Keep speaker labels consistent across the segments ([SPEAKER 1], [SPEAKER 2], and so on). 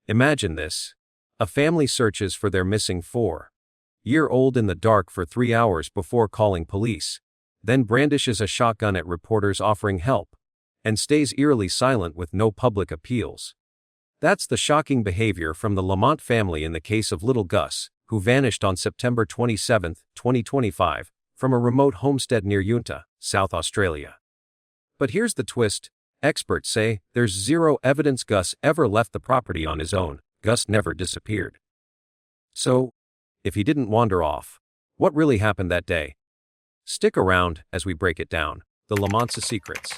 [SPEAKER 1] Imagine this. A family searches for their missing 4-year-old in the dark for 3 hours before calling police, then brandishes a shotgun at reporters offering help, and stays eerily silent with no public appeals. That's the shocking behavior from the Lamont family in the case of little Gus, who vanished on September 27, 2025, from a remote homestead near Unta, South Australia. But here's the twist. Experts say there's zero evidence Gus ever left the property on his own. Gus never disappeared. So, if he didn't wander off, what really happened that day? Stick around as we break it down. The Lamont's secrets.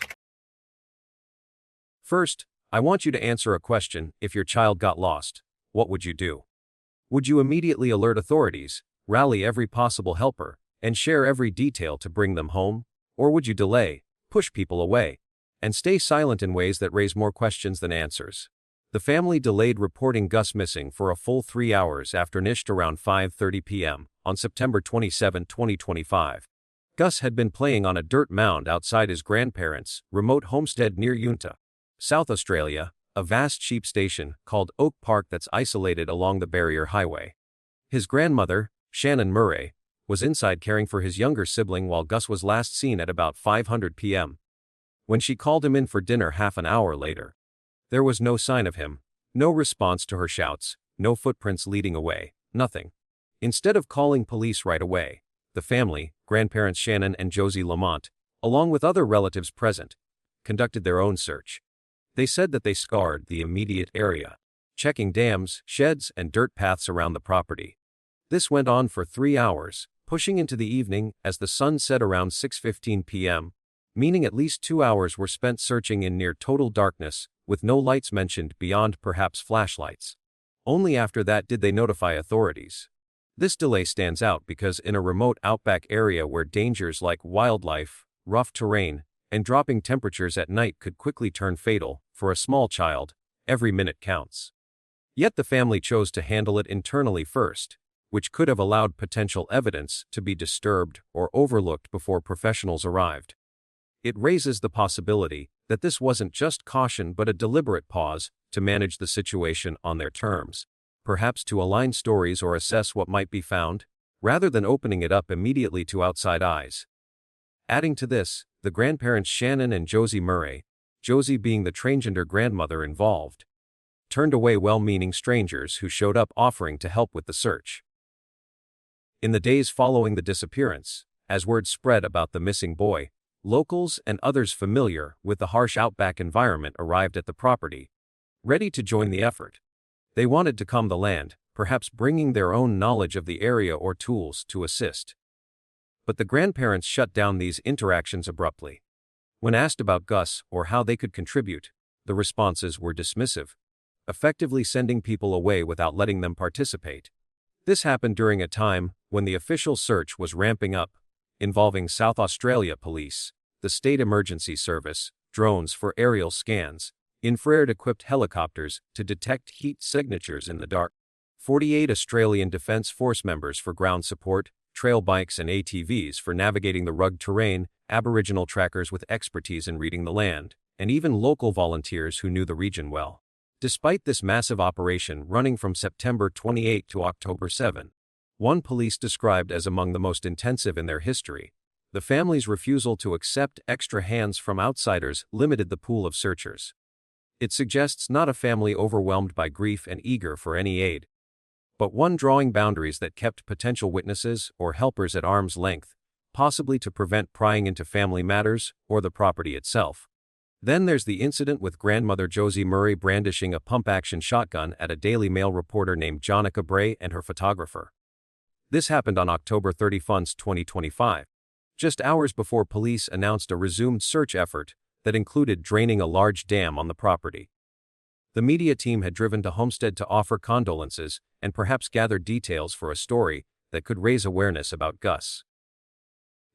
[SPEAKER 1] First, I want you to answer a question. If your child got lost, what would you do? Would you immediately alert authorities, rally every possible helper, and share every detail to bring them home? Or would you delay, push people away, and stay silent in ways that raise more questions than answers? The family delayed reporting Gus missing for a full 3 hours after nished around 5:30 p.m. on September 27, 2025. Gus had been playing on a dirt mound outside his grandparents' remote homestead near Unta, South Australia, a vast sheep station called Oak Park that's isolated along the Barrier Highway. His grandmother, Shannon Murray, was inside caring for his younger sibling while Gus was last seen at about 5:00 p.m. When she called him in for dinner half an hour later, there was no sign of him, no response to her shouts, no footprints leading away, nothing. Instead of calling police right away, the family, grandparents Shannon and Josie Lamont, along with other relatives present, conducted their own search. They said that they scoured the immediate area, checking dams, sheds, and dirt paths around the property. This went on for 3 hours, pushing into the evening as the sun set around 6:15 p.m., meaning at least 2 hours were spent searching in near total darkness, with no lights mentioned beyond perhaps flashlights. Only after that did they notify authorities. This delay stands out because in a remote outback area where dangers like wildlife, rough terrain, and dropping temperatures at night could quickly turn fatal, for a small child, every minute counts. Yet the family chose to handle it internally first, which could have allowed potential evidence to be disturbed or overlooked before professionals arrived. It raises the possibility that this wasn't just caution but a deliberate pause to manage the situation on their terms, perhaps to align stories or assess what might be found, rather than opening it up immediately to outside eyes. Adding to this, the grandparents Shannon and Josie Murray, Josie being the transgender grandmother involved, turned away well-meaning strangers who showed up offering to help with the search. In the days following the disappearance, as word spread about the missing boy, locals and others familiar with the harsh outback environment arrived at the property, ready to join the effort. They wanted to calm the land, perhaps bringing their own knowledge of the area or tools to assist. But the grandparents shut down these interactions abruptly. When asked about Gus or how they could contribute, the responses were dismissive, effectively sending people away without letting them participate. This happened during a time when the official search was ramping up, involving South Australia Police, the State Emergency Service, drones for aerial scans, infrared-equipped helicopters to detect heat signatures in the dark, 48 Australian Defence Force members for ground support, trail bikes and ATVs for navigating the rugged terrain, Aboriginal trackers with expertise in reading the land, and even local volunteers who knew the region well. Despite this massive operation running from September 28 to October 7, one police described as among the most intensive in their history, the family's refusal to accept extra hands from outsiders limited the pool of searchers. It suggests not a family overwhelmed by grief and eager for any aid, but one drawing boundaries that kept potential witnesses or helpers at arm's length, possibly to prevent prying into family matters or the property itself. Then there's the incident with grandmother Josie Murray brandishing a pump-action shotgun at a Daily Mail reporter named Jonica Bray and her photographer. This happened on October 31, 2025, just hours before police announced a resumed search effort that included draining a large dam on the property. The media team had driven to Homestead to offer condolences and perhaps gather details for a story that could raise awareness about Gus.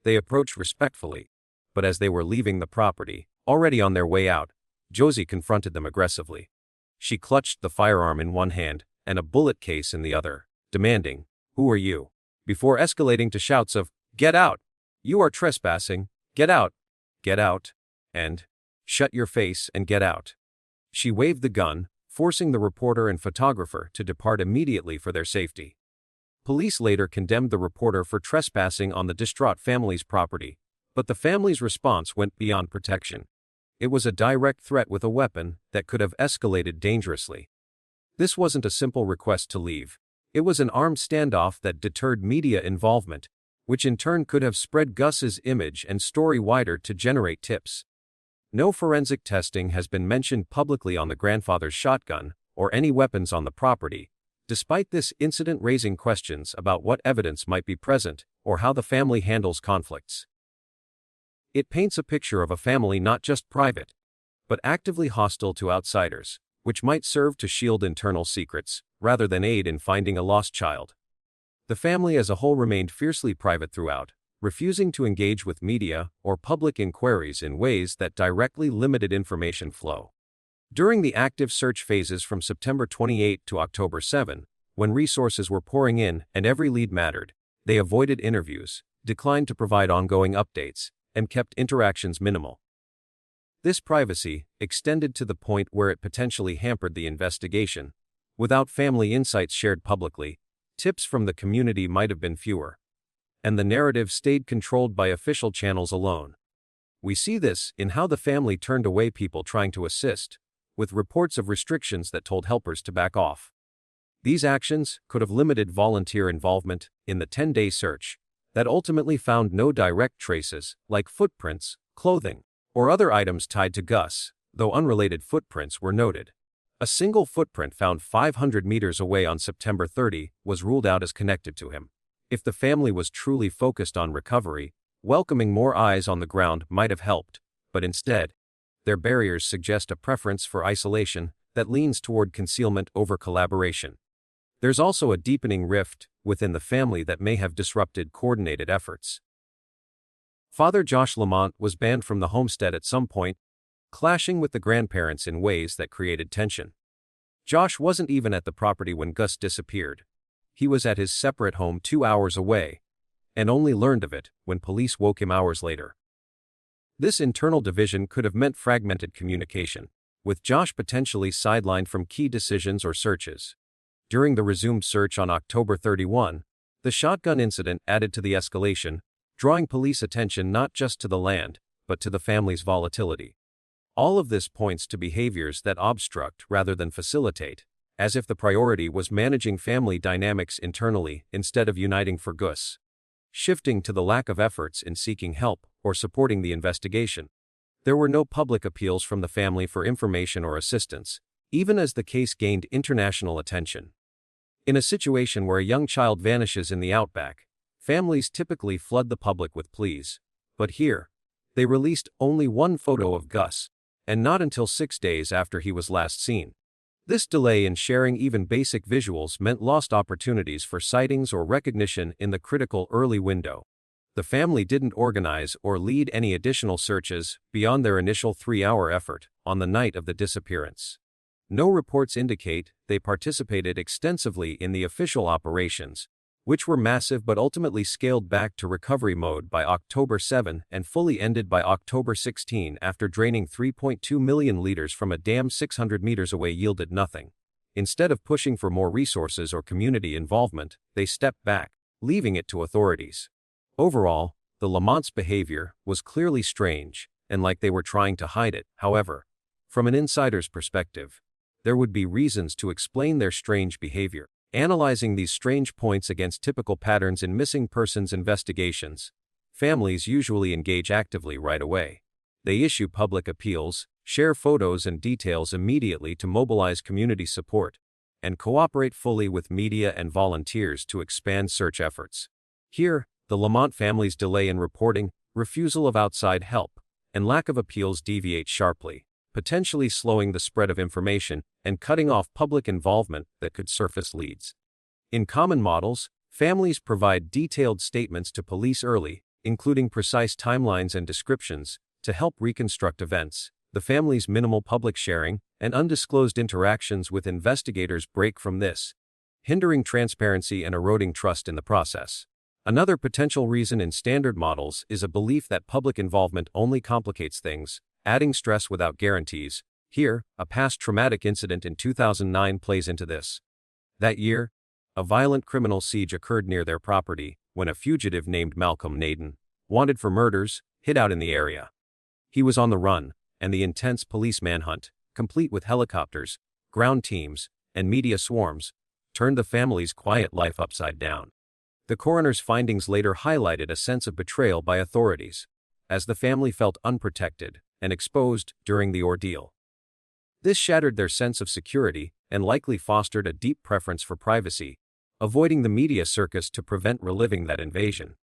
[SPEAKER 1] They approached respectfully, but as they were leaving the property, already on their way out, Josie confronted them aggressively. She clutched the firearm in one hand and a bullet case in the other, demanding, "Who are you?" before escalating to shouts of, "Get out! You are trespassing! Get out! Get out!" and "Shut your face and get out." She waved the gun, forcing the reporter and photographer to depart immediately for their safety. Police later condemned the reporter for trespassing on the distraught family's property, but the family's response went beyond protection. It was a direct threat with a weapon that could have escalated dangerously. This wasn't a simple request to leave. It was an armed standoff that deterred media involvement, which in turn could have spread Gus's image and story wider to generate tips. No forensic testing has been mentioned publicly on the grandfather's shotgun or any weapons on the property, despite this incident raising questions about what evidence might be present or how the family handles conflicts. It paints a picture of a family not just private, but actively hostile to outsiders, which might serve to shield internal secrets rather than aid in finding a lost child. The family as a whole remained fiercely private throughout, refusing to engage with media or public inquiries in ways that directly limited information flow. During the active search phases from September 28 to October 7, when resources were pouring in and every lead mattered, they avoided interviews, declined to provide ongoing updates, and kept interactions minimal. This privacy extended to the point where it potentially hampered the investigation. Without family insights shared publicly, tips from the community might have been fewer, and the narrative stayed controlled by official channels alone. We see this in how the family turned away people trying to assist, with reports of restrictions that told helpers to back off. These actions could have limited volunteer involvement in the 10-day search that ultimately found no direct traces, like footprints, clothing, or other items tied to Gus, though unrelated footprints were noted. A single footprint found 500 meters away on September 30 was ruled out as connected to him. If the family was truly focused on recovery, welcoming more eyes on the ground might have helped, but instead, their barriers suggest a preference for isolation that leans toward concealment over collaboration. There's also a deepening rift within the family that may have disrupted coordinated efforts. Father Josh Lamont was banned from the homestead at some point, clashing with the grandparents in ways that created tension. Josh wasn't even at the property when Gus disappeared. He was at his separate home 2 hours away, and only learned of it when police woke him hours later. This internal division could have meant fragmented communication, with Josh potentially sidelined from key decisions or searches. During the resumed search on October 31, the shotgun incident added to the escalation, drawing police attention not just to the land, but to the family's volatility. All of this points to behaviors that obstruct rather than facilitate, as if the priority was managing family dynamics internally instead of uniting for Gus. Shifting to the lack of efforts in seeking help or supporting the investigation. There were no public appeals from the family for information or assistance, even as the case gained international attention. In a situation where a young child vanishes in the Outback, families typically flood the public with pleas. But here, they released only one photo of Gus, and not until 6 days after he was last seen. This delay in sharing even basic visuals meant lost opportunities for sightings or recognition in the critical early window. The family didn't organize or lead any additional searches beyond their initial 3-hour effort on the night of the disappearance. No reports indicate they participated extensively in the official operations, which were massive but ultimately scaled back to recovery mode by October 7 and fully ended by October 16 after draining 3.2 million liters from a dam 600 meters away yielded nothing. Instead of pushing for more resources or community involvement, they stepped back, leaving it to authorities. Overall, the Lamont's behavior was clearly strange, and like they were trying to hide it. However, from an insider's perspective, there would be reasons to explain their strange behavior. Analyzing these strange points against typical patterns in missing persons investigations, families usually engage actively right away. They issue public appeals, share photos and details immediately to mobilize community support, and cooperate fully with media and volunteers to expand search efforts. Here, the Lamont family's delay in reporting, refusal of outside help, and lack of appeals deviate sharply, potentially slowing the spread of information and cutting off public involvement that could surface leads. In common models, families provide detailed statements to police early, including precise timelines and descriptions, to help reconstruct events. The family's minimal public sharing and undisclosed interactions with investigators break from this, hindering transparency and eroding trust in the process. Another potential reason in standard models is a belief that public involvement only complicates things, adding stress without guarantees. Here, a past traumatic incident in 2009 plays into this. That year, a violent criminal siege occurred near their property when a fugitive named Malcolm Naden, wanted for murders, hid out in the area. He was on the run, and the intense police manhunt, complete with helicopters, ground teams, and media swarms, turned the family's quiet life upside down. The coroner's findings later highlighted a sense of betrayal by authorities, as the family felt unprotected and exposed during the ordeal. This shattered their sense of security and likely fostered a deep preference for privacy, avoiding the media circus to prevent reliving that invasion.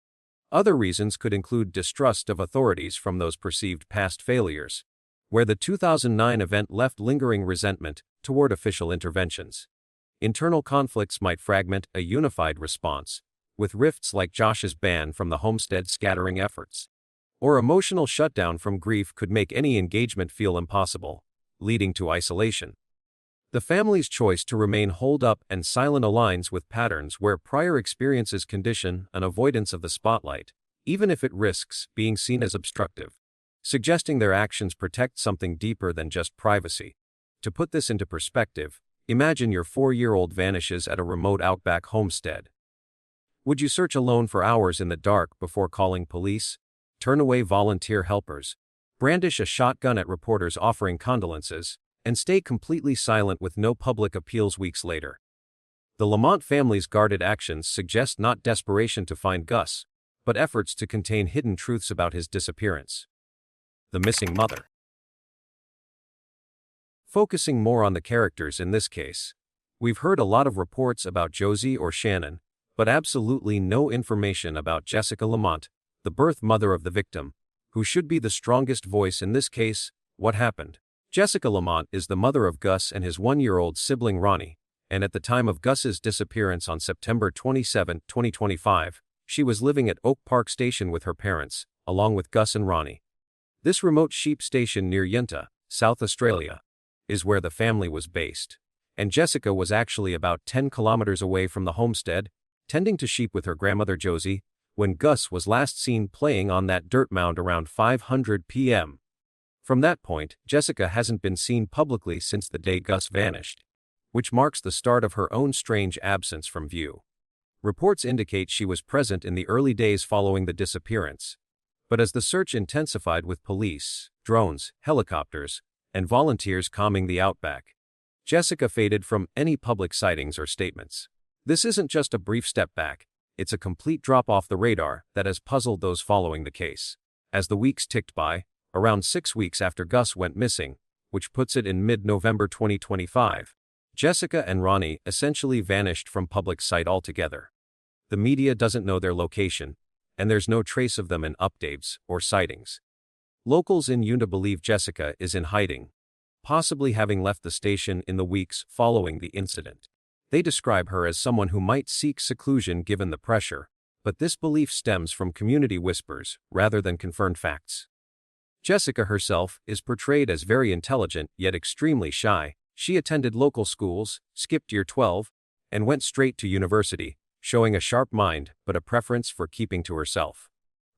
[SPEAKER 1] Other reasons could include distrust of authorities from those perceived past failures, where the 2009 event left lingering resentment toward official interventions. Internal conflicts might fragment a unified response, with rifts like Josh's ban from the homestead scattering efforts. Or emotional shutdown from grief could make any engagement feel impossible, leading to isolation. The family's choice to remain holed up and silent aligns with patterns where prior experiences condition an avoidance of the spotlight, even if it risks being seen as obstructive, suggesting their actions protect something deeper than just privacy. To put this into perspective, imagine your 4-year-old vanishes at a remote Outback homestead. Would you search alone for hours in the dark before calling police, turn away volunteer helpers, brandish a shotgun at reporters offering condolences, and stay completely silent with no public appeals weeks later? The Lamont family's guarded actions suggest not desperation to find Gus, but efforts to contain hidden truths about his disappearance. The missing mother. Focusing more on the characters in this case, we've heard a lot of reports about Josie or Shannon, but absolutely no information about Jessica Lamont, the birth mother of the victim, who should be the strongest voice in this case. What happened? Jessica Lamont is the mother of Gus and his 1-year-old sibling Ronnie, and at the time of Gus's disappearance on September 27, 2025, she was living at Oak Park Station with her parents, along with Gus and Ronnie. This remote sheep station near Yunta, South Australia, is where the family was based, and Jessica was actually about 10 kilometers away from the homestead, tending to sheep with her grandmother Josie, when Gus was last seen playing on that dirt mound around 5:00 p.m. From that point, Jessica hasn't been seen publicly since the day Gus vanished, which marks the start of her own strange absence from view. Reports indicate she was present in the early days following the disappearance, but as the search intensified with police, drones, helicopters, and volunteers combing the Outback, Jessica faded from any public sightings or statements. This isn't just a brief step back, it's a complete drop off the radar that has puzzled those following the case. As the weeks ticked by, around 6 weeks after Gus went missing, which puts it in mid-November 2025, Jessica and Ronnie essentially vanished from public sight altogether. The media doesn't know their location, and there's no trace of them in updates or sightings. Locals in Yunta believe Jessica is in hiding, possibly having left the station in the weeks following the incident. They describe her as someone who might seek seclusion given the pressure, but this belief stems from community whispers rather than confirmed facts. Jessica herself is portrayed as very intelligent yet extremely shy. She attended local schools, skipped year 12, and went straight to university, showing a sharp mind but a preference for keeping to herself.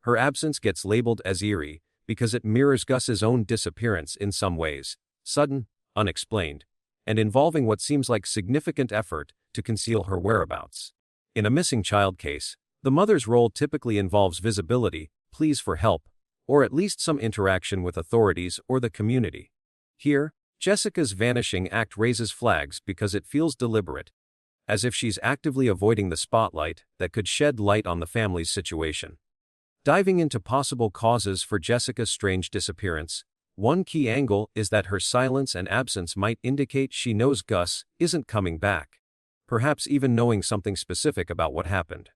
[SPEAKER 1] Her absence gets labeled as eerie because it mirrors Gus's own disappearance in some ways, sudden, unexplained, and involving what seems like significant effort to conceal her whereabouts. In a missing child case, the mother's role typically involves visibility, pleas for help, or at least some interaction with authorities or the community. Here, Jessica's vanishing act raises flags because it feels deliberate, as if she's actively avoiding the spotlight that could shed light on the family's situation. Diving into possible causes for Jessica's strange disappearance, one key angle is that her silence and absence might indicate she knows Gus isn't coming back, perhaps even knowing something specific about what happened.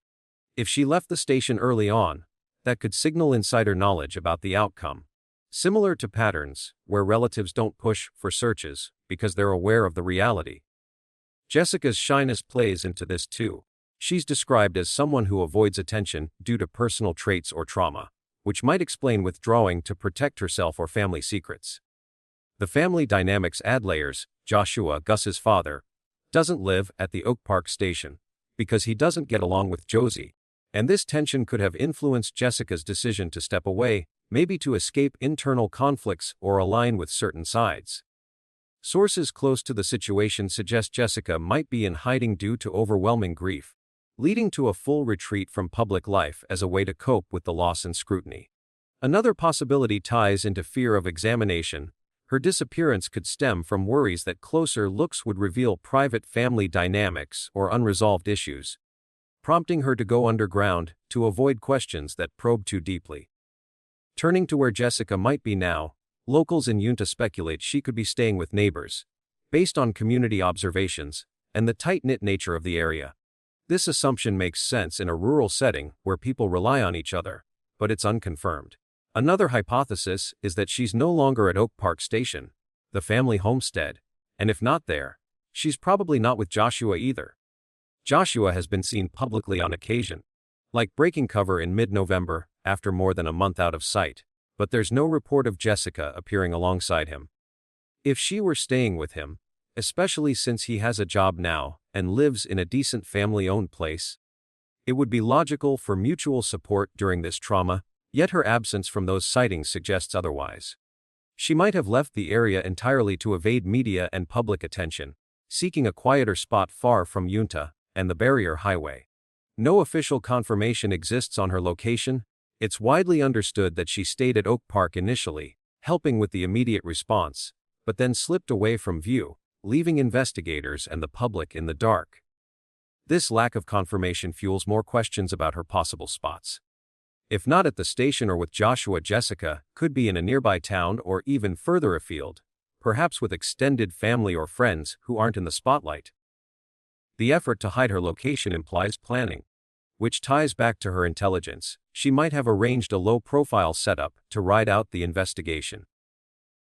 [SPEAKER 1] If she left the station early on, that could signal insider knowledge about the outcome, similar to patterns where relatives don't push for searches because they're aware of the reality. Jessica's shyness plays into this too. She's described as someone who avoids attention due to personal traits or trauma, which might explain withdrawing to protect herself or family secrets. The family dynamics add layers. Joshua, Gus's father, doesn't live at the Oak Park station because he doesn't get along with Josie, and this tension could have influenced Jessica's decision to step away, maybe to escape internal conflicts or align with certain sides. Sources close to the situation suggest Jessica might be in hiding due to overwhelming grief, leading to a full retreat from public life as a way to cope with the loss and scrutiny. Another possibility ties into fear of examination. Her disappearance could stem from worries that closer looks would reveal private family dynamics or unresolved issues, prompting her to go underground to avoid questions that probe too deeply. Turning to where Jessica might be now, locals in Utah speculate she could be staying with neighbors, based on community observations and the tight-knit nature of the area. This assumption makes sense in a rural setting where people rely on each other, but it's unconfirmed. Another hypothesis is that she's no longer at Oak Park Station, the family homestead, and if not there, she's probably not with Joshua either. Joshua has been seen publicly on occasion, like breaking cover in mid-November after more than a month out of sight, but there's no report of Jessica appearing alongside him. If she were staying with him, especially since he has a job now and lives in a decent family-owned place, it would be logical for mutual support during this trauma, yet her absence from those sightings suggests otherwise. She might have left the area entirely to evade media and public attention, seeking a quieter spot far from Utah and the Barrier Highway. No official confirmation exists on her location. It's widely understood that she stayed at Oak Park initially, helping with the immediate response, but then slipped away from view, leaving investigators and the public in the dark. This lack of confirmation fuels more questions about her possible spots. If not at the station or with Joshua, Jessica could be in a nearby town or even further afield, perhaps with extended family or friends who aren't in the spotlight. The effort to hide her location implies planning, which ties back to her intelligence. She might have arranged a low-profile setup to ride out the investigation.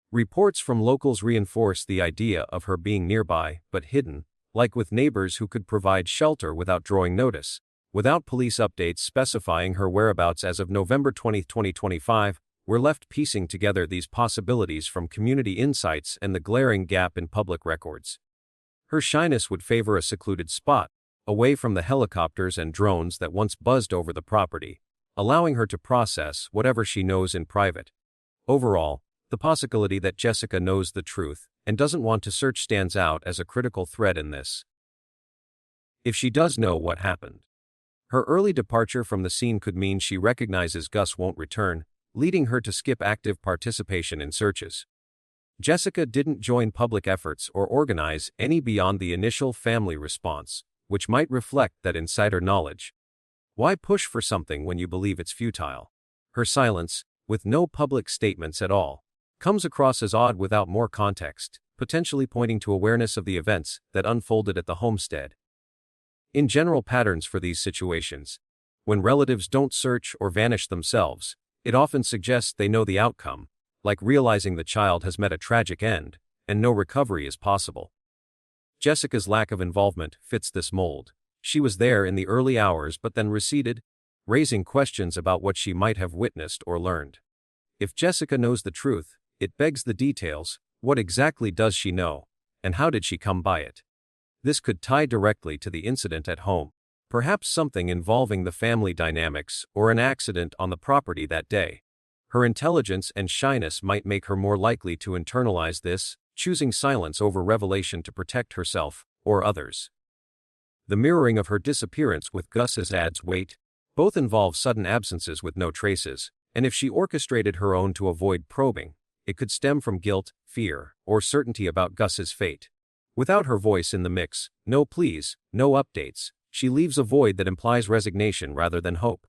[SPEAKER 1] Reports from locals reinforce the idea of her being nearby but hidden, like with neighbors who could provide shelter without drawing notice. Without police updates specifying her whereabouts as of November 20, 2025, we're left piecing together these possibilities from community insights and the glaring gap in public records. Her shyness would favor a secluded spot, away from the helicopters and drones that once buzzed over the property, allowing her to process whatever she knows in private. Overall, the possibility that Jessica knows the truth and doesn't want to search stands out as a critical thread in this. If she does know what happened, her early departure from the scene could mean she recognizes Gus won't return, leading her to skip active participation in searches. Jessica didn't join public efforts or organize any beyond the initial family response, which might reflect that insider knowledge. Why push for something when you believe it's futile? Her silence, with no public statements at all, comes across as odd without more context, potentially pointing to awareness of the events that unfolded at the homestead. In general, patterns for these situations, when relatives don't search or vanish themselves, it often suggests they know the outcome, like realizing the child has met a tragic end and no recovery is possible. Jessica's lack of involvement fits this mold. She was there in the early hours but then receded, raising questions about what she might have witnessed or learned. If Jessica knows the truth, it begs the details. What exactly does she know, and how did she come by it? This could tie directly to the incident at home, perhaps something involving the family dynamics or an accident on the property that day. Her intelligence and shyness might make her more likely to internalize this, choosing silence over revelation to protect herself or others. The mirroring of her disappearance with Gus's adds weight. Both involve sudden absences with no traces, and if she orchestrated her own to avoid probing, it could stem from guilt, fear, or certainty about Gus's fate. Without her voice in the mix, no pleas, no updates, she leaves a void that implies resignation rather than hope.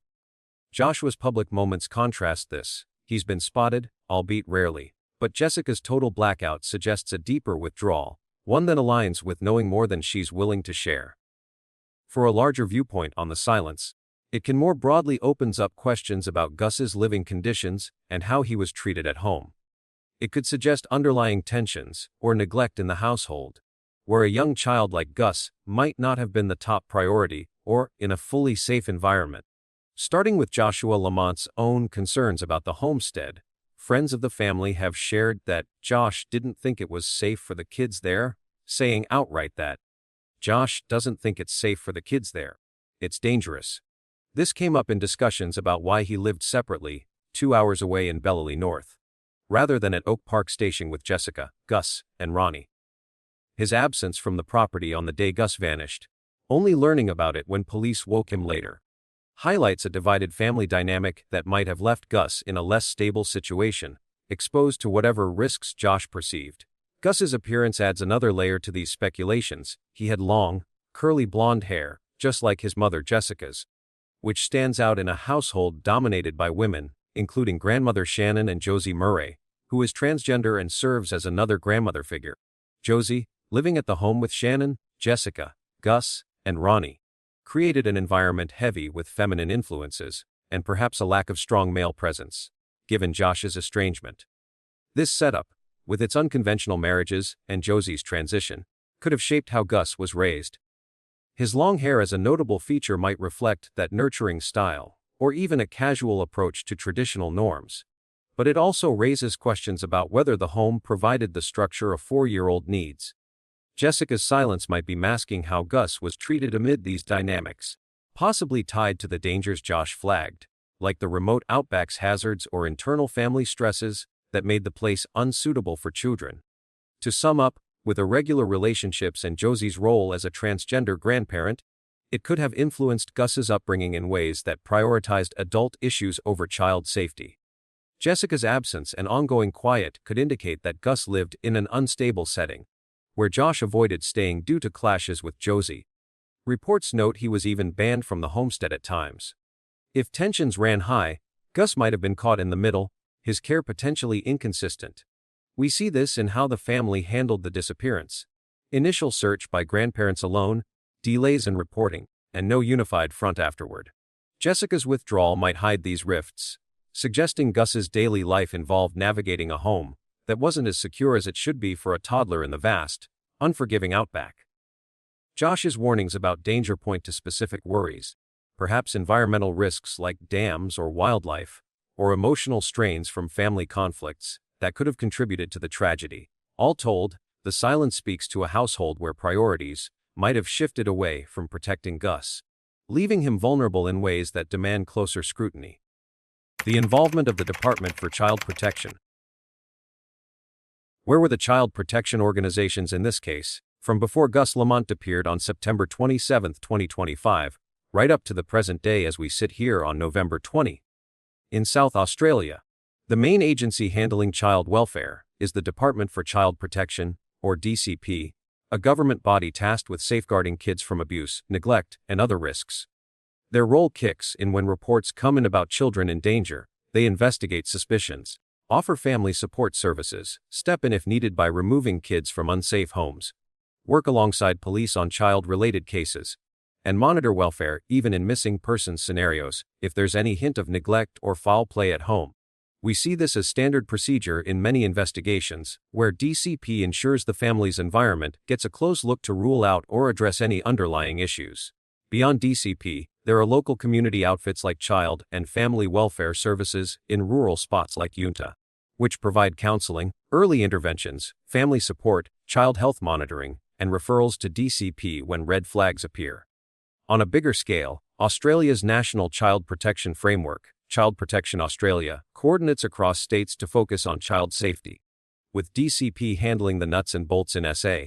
[SPEAKER 1] Joshua's public moments contrast this. He's been spotted, albeit rarely, but Jessica's total blackout suggests a deeper withdrawal, one that aligns with knowing more than she's willing to share. For a larger viewpoint on the silence, it can more broadly opens up questions about Gus's living conditions and how he was treated at home. It could suggest underlying tensions or neglect in the household, where a young child like Gus might not have been the top priority or in a fully safe environment. Starting with Joshua Lamont's own concerns about the homestead, friends of the family have shared that Josh didn't think it was safe for the kids there, saying outright that Josh doesn't think it's safe for the kids there. It's dangerous. This came up in discussions about why he lived separately, 2 hours away in Bellely North, rather than at Oak Park Station with Jessica, Gus, and Ronnie. his absence from the property on the day Gus vanished, only learning about it when police woke him later, highlights a divided family dynamic that might have left Gus in a less stable situation, exposed to whatever risks Josh perceived. Gus's appearance adds another layer to these speculations. He had long, curly blonde hair, just like his mother Jessica's, which stands out in a household dominated by women, including grandmother Shannon and Josie Murray, who is transgender and serves as another grandmother figure. Josie, living at the home with Shannon, Jessica, Gus, and Ronnie, created an environment heavy with feminine influences, and perhaps a lack of strong male presence, given Josh's estrangement. This setup, with its unconventional marriages and Josie's transition, could have shaped how Gus was raised. His long hair as a notable feature might reflect that nurturing style, or even a casual approach to traditional norms. But it also raises questions about whether the home provided the structure a 4-year-old needs. Jessica's silence might be masking how Gus was treated amid these dynamics, possibly tied to the dangers Josh flagged, like the remote Outback's hazards or internal family stresses that made the place unsuitable for children. To sum up, with irregular relationships and Josie's role as a transgender grandparent, it could have influenced Gus's upbringing in ways that prioritized adult issues over child safety. Jessica's absence and ongoing quiet could indicate that Gus lived in an unstable setting, where Josh avoided staying due to clashes with Josie. Reports note he was even banned from the homestead at times. If tensions ran high, Gus might have been caught in the middle, his care potentially inconsistent. We see this in how the family handled the disappearance. Initial search by grandparents alone, delays in reporting, and no unified front afterward. Jessica's withdrawal might hide these rifts, suggesting Gus's daily life involved navigating a home that wasn't as secure as it should be for a toddler in the vast, unforgiving Outback. Josh's warnings about danger point to specific worries, perhaps environmental risks like dams or wildlife, or emotional strains from family conflicts that could have contributed to the tragedy. All told, the silence speaks to a household where priorities might have shifted away from protecting Gus, leaving him vulnerable in ways that demand closer scrutiny. The involvement of the Department for Child Protection. Where were the child protection organizations in this case, from before Gus Lamont appeared on September 27, 2025, right up to the present day as we sit here on November 20? In South Australia, the main agency handling child welfare is the Department for Child Protection, or DCP, a government body tasked with safeguarding kids from abuse, neglect, and other risks. Their role kicks in when reports come in about children in danger. They investigate suspicions, offer family support services, step in if needed by removing kids from unsafe homes, work alongside police on child-related cases, and monitor welfare even in missing persons scenarios if there's any hint of neglect or foul play at home. We see this as standard procedure in many investigations, where DCP ensures the family's environment gets a close look to rule out or address any underlying issues. Beyond DCP, there are local community outfits like Child and Family Welfare Services in rural spots like Utah, which provide counseling, early interventions, family support, child health monitoring, and referrals to DCP when red flags appear. On a bigger scale, Australia's National Child Protection Framework, Child Protection Australia, coordinates across states to focus on child safety, with DCP handling the nuts and bolts in SA.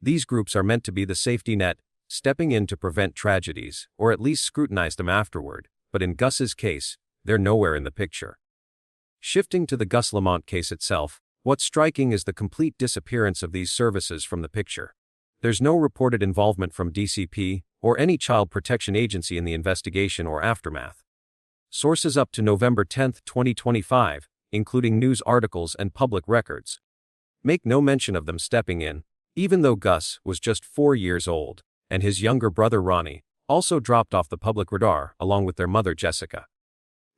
[SPEAKER 1] These groups are meant to be the safety net, stepping in to prevent tragedies, or at least scrutinize them afterward, but in Gus's case, they're nowhere in the picture. Shifting to the Gus Lamont case itself, what's striking is the complete disappearance of these services from the picture. There's no reported involvement from DCP or any child protection agency in the investigation or aftermath. Sources up to November 10, 2025, including news articles and public records, make no mention of them stepping in, even though Gus was just 4 years old, and his younger brother Ronnie also dropped off the public radar along with their mother Jessica.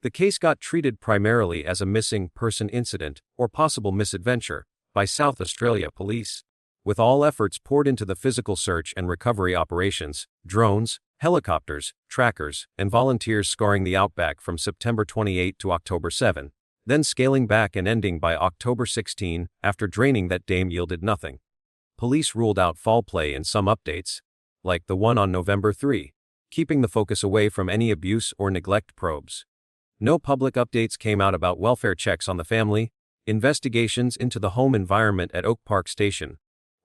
[SPEAKER 1] The case got treated primarily as a missing person incident or possible misadventure by South Australia police, with all efforts poured into the physical search and recovery operations, drones, helicopters, trackers, and volunteers scouring the Outback from September 28 to October 7, then scaling back and ending by October 16 after draining that dam yielded nothing. Police ruled out foul play in some updates, like the one on November 3, keeping the focus away from any abuse or neglect probes. No public updates came out about welfare checks on the family, investigations into the home environment at Oak Park Station,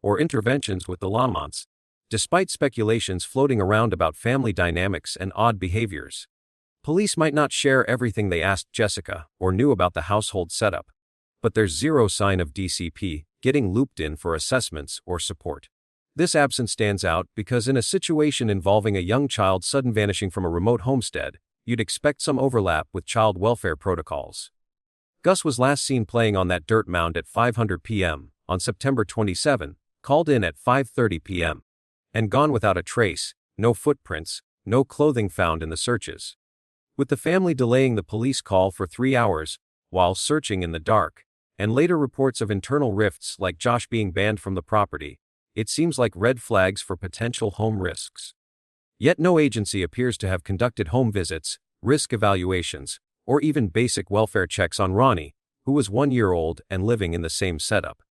[SPEAKER 1] or interventions with the Lamonts, despite speculations floating around about family dynamics and odd behaviors. Police might not share everything they asked Jessica or knew about the household setup, but there's zero sign of DCP getting looped in for assessments or support. This absence stands out because in a situation involving a young child sudden vanishing from a remote homestead, you'd expect some overlap with child welfare protocols. Gus was last seen playing on that dirt mound at 5:00 p.m. on September 27, called in at 5:30 p.m. and gone without a trace, no footprints, no clothing found in the searches. With the family delaying the police call for 3 hours while searching in the dark, and later reports of internal rifts like Josh being banned from the property, it seems like red flags for potential home risks. Yet no agency appears to have conducted home visits, risk evaluations, or even basic welfare checks on Ronnie, who was 1 year old and living in the same setup.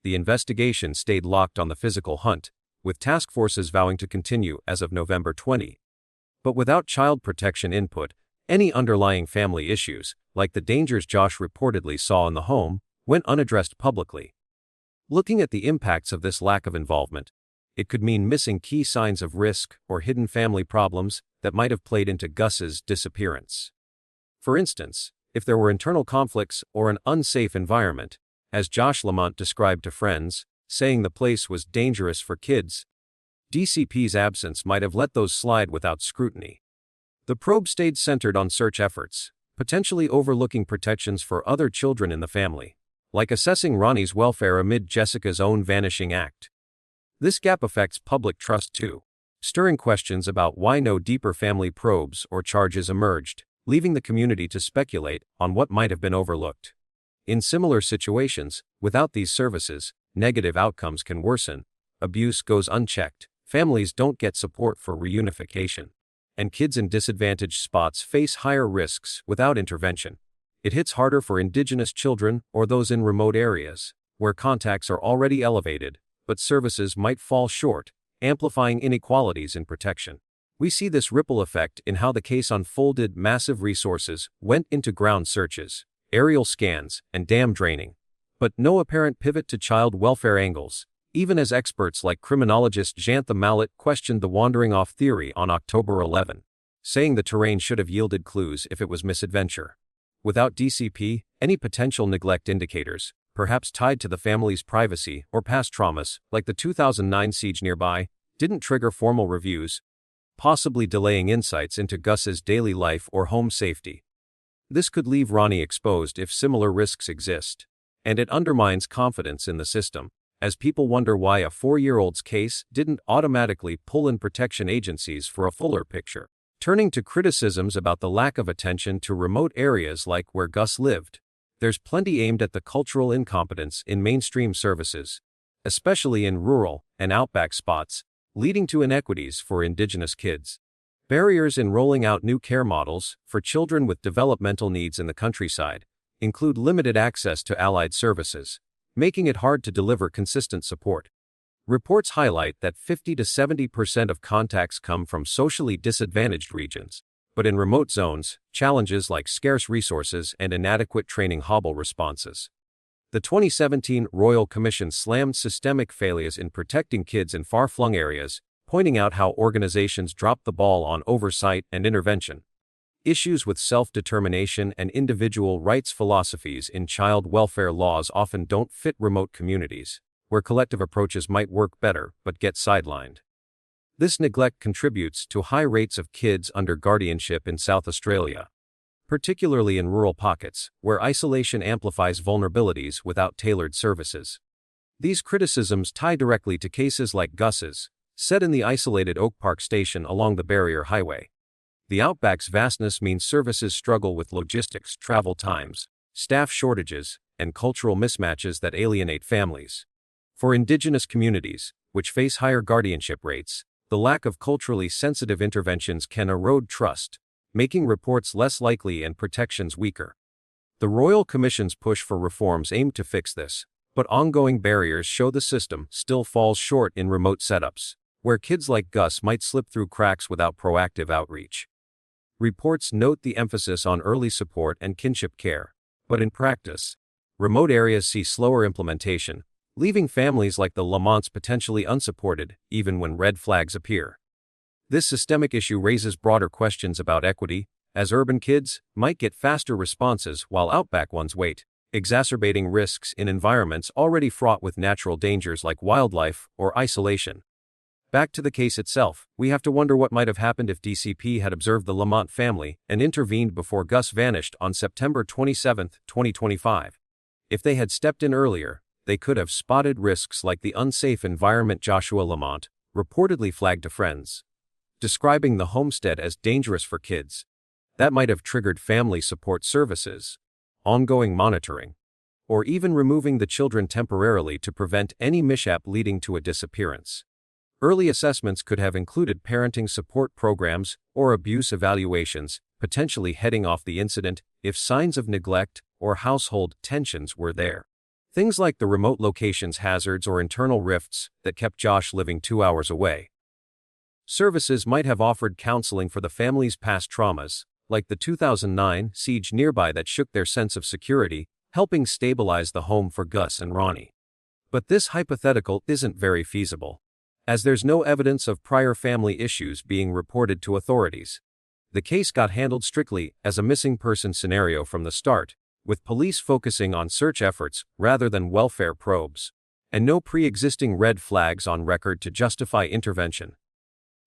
[SPEAKER 1] The investigation stayed locked on the physical hunt, with task forces vowing to continue as of November 20. But without child protection input, any underlying family issues, like the dangers Josh reportedly saw in the home, went unaddressed publicly. Looking at the impacts of this lack of involvement, it could mean missing key signs of risk or hidden family problems that might have played into Gus's disappearance. For instance, if there were internal conflicts or an unsafe environment, as Josh Lamont described to friends, saying the place was dangerous for kids, DCP's absence might have let those slide without scrutiny. The probe stayed centered on search efforts, potentially overlooking protections for other children in the family, like assessing Ronnie's welfare amid Jessica's own vanishing act. This gap affects public trust too, stirring questions about why no deeper family probes or charges emerged, leaving the community to speculate on what might have been overlooked. In similar situations, without these services, negative outcomes can worsen, abuse goes unchecked, families don't get support for reunification, and kids in disadvantaged spots face higher risks without intervention. It hits harder for Indigenous children or those in remote areas, where contacts are already elevated, but services might fall short, amplifying inequalities in protection. We see this ripple effect in how the case unfolded. Massive resources went into ground searches, aerial scans, and dam draining, but no apparent pivot to child welfare angles, even as experts like criminologist Jantha Mallet questioned the wandering off theory on October 11, saying the terrain should have yielded clues if it was misadventure. Without DCP, any potential neglect indicators, perhaps tied to the family's privacy or past traumas, like the 2009 siege nearby, didn't trigger formal reviews, possibly delaying insights into Gus's daily life or home safety. This could leave Ronnie exposed if similar risks exist, and it undermines confidence in the system, as people wonder why a 4-year-old's case didn't automatically pull in protection agencies for a fuller picture. Turning to criticisms about the lack of attention to remote areas like where Gus lived, there's plenty aimed at the cultural incompetence in mainstream services, especially in rural and outback spots, leading to inequities for Indigenous kids. Barriers in rolling out new care models for children with developmental needs in the countryside include limited access to allied services, making it hard to deliver consistent support. Reports highlight that 50 to 70% of contacts come from socially disadvantaged regions, but in remote zones, challenges like scarce resources and inadequate training hobble responses. The 2017 Royal Commission slammed systemic failures in protecting kids in far-flung areas, pointing out how organizations dropped the ball on oversight and intervention. Issues with self-determination and individual rights philosophies in child welfare laws often don't fit remote communities, where collective approaches might work better but get sidelined. This neglect contributes to high rates of kids under guardianship in South Australia, particularly in rural pockets, where isolation amplifies vulnerabilities without tailored services. These criticisms tie directly to cases like Gus's, set in the isolated Oak Park station along the Barrier Highway. The Outback's vastness means services struggle with logistics, travel times, staff shortages, and cultural mismatches that alienate families. For Indigenous communities, which face higher guardianship rates, the lack of culturally sensitive interventions can erode trust, making reports less likely and protections weaker. The Royal Commission's push for reforms aimed to fix this, but ongoing barriers show the system still falls short in remote setups, where kids like Gus might slip through cracks without proactive outreach. Reports note the emphasis on early support and kinship care, but in practice, remote areas see slower implementation, leaving families like the Lamonts potentially unsupported, even when red flags appear. This systemic issue raises broader questions about equity, as urban kids might get faster responses while Outback ones wait, exacerbating risks in environments already fraught with natural dangers like wildlife or isolation. Back to the case itself, we have to wonder what might have happened if DCP had observed the Lamont family and intervened before Gus vanished on September 27, 2025. If they had stepped in earlier, they could have spotted risks like the unsafe environment Joshua Lamont reportedly flagged to friends, describing the homestead as dangerous for kids. That might have triggered family support services, ongoing monitoring, or even removing the children temporarily to prevent any mishap leading to a disappearance. Early assessments could have included parenting support programs or abuse evaluations, potentially heading off the incident if signs of neglect or household tensions were there. Things like the remote locations hazards or internal rifts that kept Josh living 2 hours away. Services might have offered counseling for the family's past traumas, like the 2009 siege nearby that shook their sense of security, helping stabilize the home for Gus and Ronnie. But this hypothetical isn't very feasible, as there's no evidence of prior family issues being reported to authorities. The case got handled strictly as a missing person scenario from the start, with police focusing on search efforts rather than welfare probes, and no pre-existing red flags on record to justify intervention.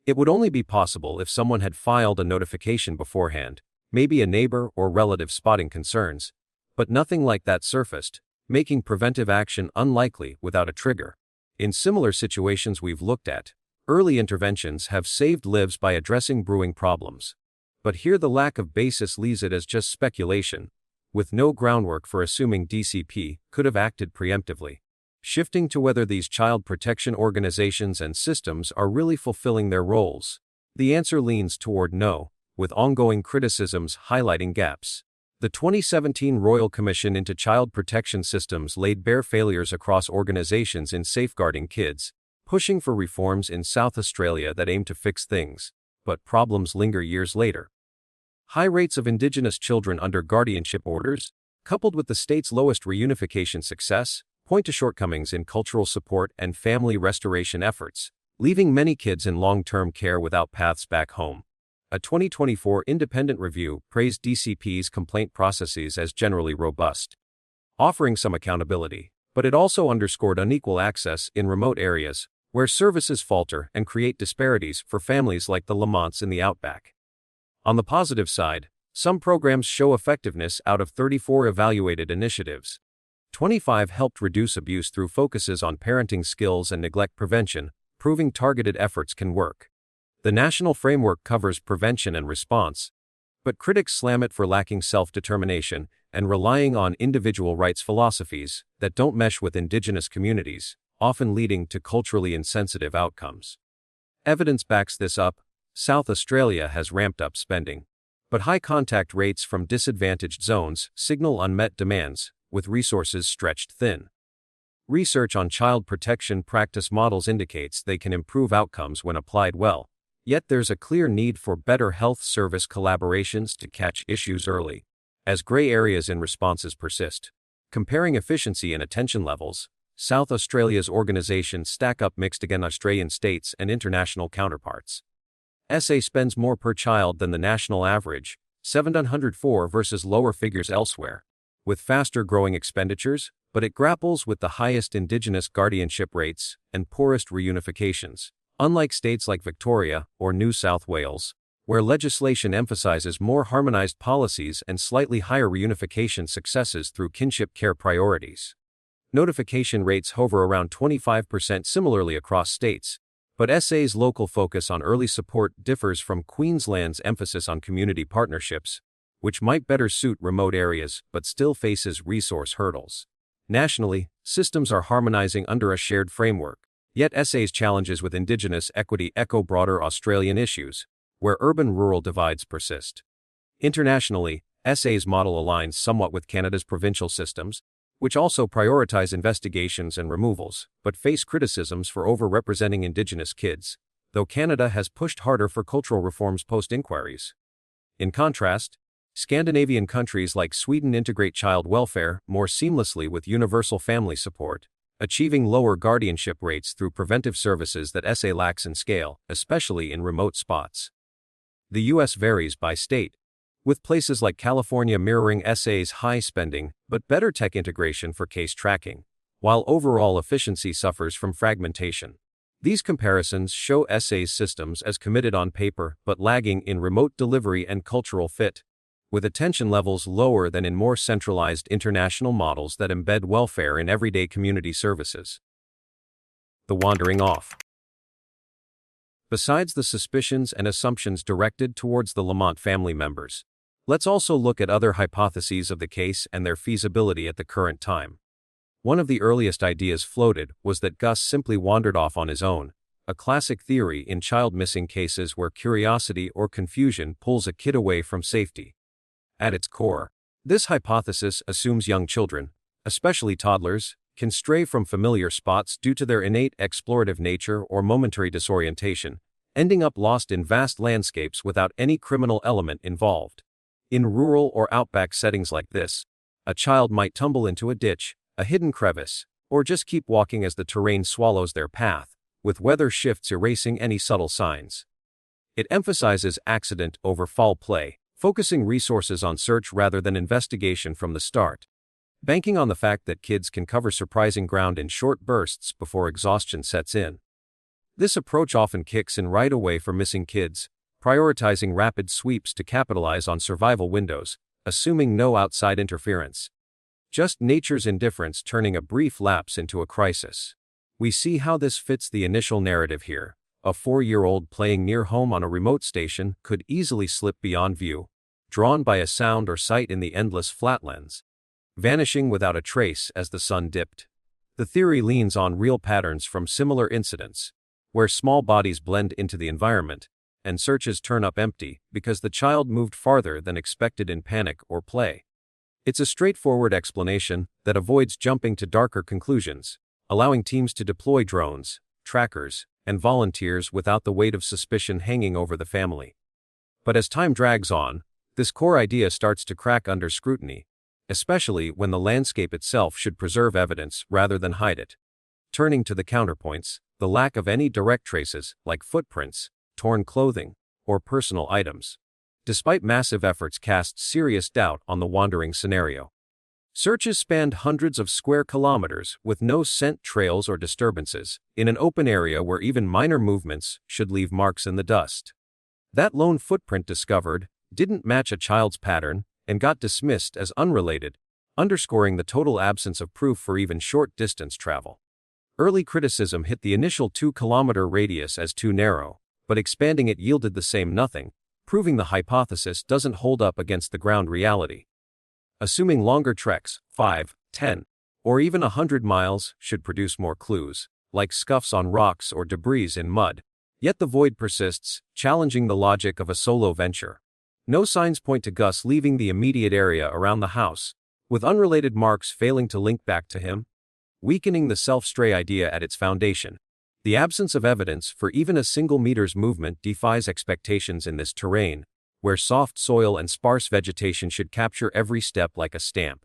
[SPEAKER 1] It would only be possible if someone had filed a notification beforehand, maybe a neighbor or relative spotting concerns, but nothing like that surfaced, making preventive action unlikely without a trigger. In similar situations we've looked at, early interventions have saved lives by addressing brewing problems. But here the lack of basis leaves it as just speculation, with no groundwork for assuming DCP could have acted preemptively. Shifting to whether these child protection organizations and systems are really fulfilling their roles, the answer leans toward no, with ongoing criticisms highlighting gaps. The 2017 Royal Commission into Child Protection Systems laid bare failures across organizations in safeguarding kids, pushing for reforms in South Australia that aim to fix things, but problems linger years later. High rates of Indigenous children under guardianship orders, coupled with the state's lowest reunification success, point to shortcomings in cultural support and family restoration efforts, leaving many kids in long-term care without paths back home. A 2024 independent review praised DCP's complaint processes as generally robust, offering some accountability, but it also underscored unequal access in remote areas, where services falter and create disparities for families like the Lamonts in the Outback. On the positive side, some programs show effectiveness. Out of 34 evaluated initiatives, 25 helped reduce abuse through focuses on parenting skills and neglect prevention, proving targeted efforts can work. The national framework covers prevention and response, but critics slam it for lacking self-determination and relying on individual rights philosophies that don't mesh with Indigenous communities, often leading to culturally insensitive outcomes. Evidence backs this up. South Australia has ramped up spending, but high contact rates from disadvantaged zones signal unmet demands, with resources stretched thin. Research on child protection practice models indicates they can improve outcomes when applied well, yet there's a clear need for better health service collaborations to catch issues early, as gray areas in responses persist. Comparing efficiency and attention levels, South Australia's organizations stack up mixed against Australian states and international counterparts. SA spends more per child than the national average, 704 versus lower figures elsewhere, with faster growing expenditures, but it grapples with the highest Indigenous guardianship rates and poorest reunifications, unlike states like Victoria or New South Wales, where legislation emphasizes more harmonized policies and slightly higher reunification successes through kinship care priorities. Notification rates hover around 25% similarly across states, but SA's local focus on early support differs from Queensland's emphasis on community partnerships, which might better suit remote areas but still faces resource hurdles. Nationally, systems are harmonizing under a shared framework, yet SA's challenges with Indigenous equity echo broader Australian issues, where urban-rural divides persist. Internationally, SA's model aligns somewhat with Canada's provincial systems, which also prioritize investigations and removals, but face criticisms for overrepresenting Indigenous kids, though Canada has pushed harder for cultural reforms post-inquiries. In contrast, Scandinavian countries like Sweden integrate child welfare more seamlessly with universal family support, achieving lower guardianship rates through preventive services that SA lacks in scale, especially in remote spots. The U.S. varies by state, with places like California mirroring SA's high spending but better tech integration for case tracking, while overall efficiency suffers from fragmentation. These comparisons show SA's systems as committed on paper but lagging in remote delivery and cultural fit, with attention levels lower than in more centralized international models that embed welfare in everyday community services. The wandering off. Besides the suspicions and assumptions directed towards the Lamont family members, let's also look at other hypotheses of the case and their feasibility at the current time. One of the earliest ideas floated was that Gus simply wandered off on his own, a classic theory in child missing cases where curiosity or confusion pulls a kid away from safety. At its core, this hypothesis assumes young children, especially toddlers, can stray from familiar spots due to their innate explorative nature or momentary disorientation, ending up lost in vast landscapes without any criminal element involved. In rural or outback settings like this, a child might tumble into a ditch, a hidden crevice, or just keep walking as the terrain swallows their path, with weather shifts erasing any subtle signs. It emphasizes accident over foul play, focusing resources on search rather than investigation from the start, banking on the fact that kids can cover surprising ground in short bursts before exhaustion sets in. This approach often kicks in right away for missing kids, prioritizing rapid sweeps to capitalize on survival windows, assuming no outside interference. Just nature's indifference turning a brief lapse into a crisis. We see how this fits the initial narrative here. A 4-year-old playing near home on a remote station could easily slip beyond view, drawn by a sound or sight in the endless flatlands, vanishing without a trace as the sun dipped. The theory leans on real patterns from similar incidents, where small bodies blend into the environment, and searches turn up empty because the child moved farther than expected in panic or play. It's a straightforward explanation that avoids jumping to darker conclusions, allowing teams to deploy drones, trackers, and volunteers without the weight of suspicion hanging over the family. But as time drags on, this core idea starts to crack under scrutiny, especially when the landscape itself should preserve evidence rather than hide it. Turning to the counterpoints, the lack of any direct traces, like footprints, torn clothing, or personal items, despite massive efforts, casts serious doubt on the wandering scenario. Searches spanned hundreds of square kilometers with no scent trails or disturbances, in an open area where even minor movements should leave marks in the dust. That lone footprint discovered didn't match a child's pattern and got dismissed as unrelated, underscoring the total absence of proof for even short distance travel. Early criticism hit the initial 2-kilometer radius as too narrow, but expanding it yielded the same nothing, proving the hypothesis doesn't hold up against the ground reality. Assuming longer treks, 5, 10, or even 100 miles, should produce more clues, like scuffs on rocks or debris in mud. Yet the void persists, challenging the logic of a solo venture. No signs point to Gus leaving the immediate area around the house, with unrelated marks failing to link back to him, weakening the self-stray idea at its foundation. The absence of evidence for even a single meter's movement defies expectations in this terrain, where soft soil and sparse vegetation should capture every step like a stamp.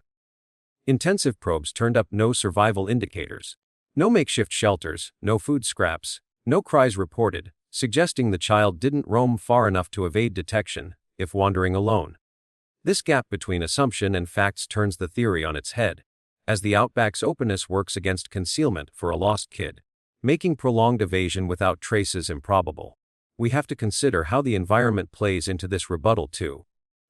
[SPEAKER 1] Intensive probes turned up no survival indicators. No makeshift shelters, no food scraps, no cries reported, suggesting the child didn't roam far enough to evade detection, if wandering alone. This gap between assumption and facts turns the theory on its head, as the Outback's openness works against concealment for a lost kid, making prolonged evasion without traces improbable. We have to consider how the environment plays into this rebuttal too.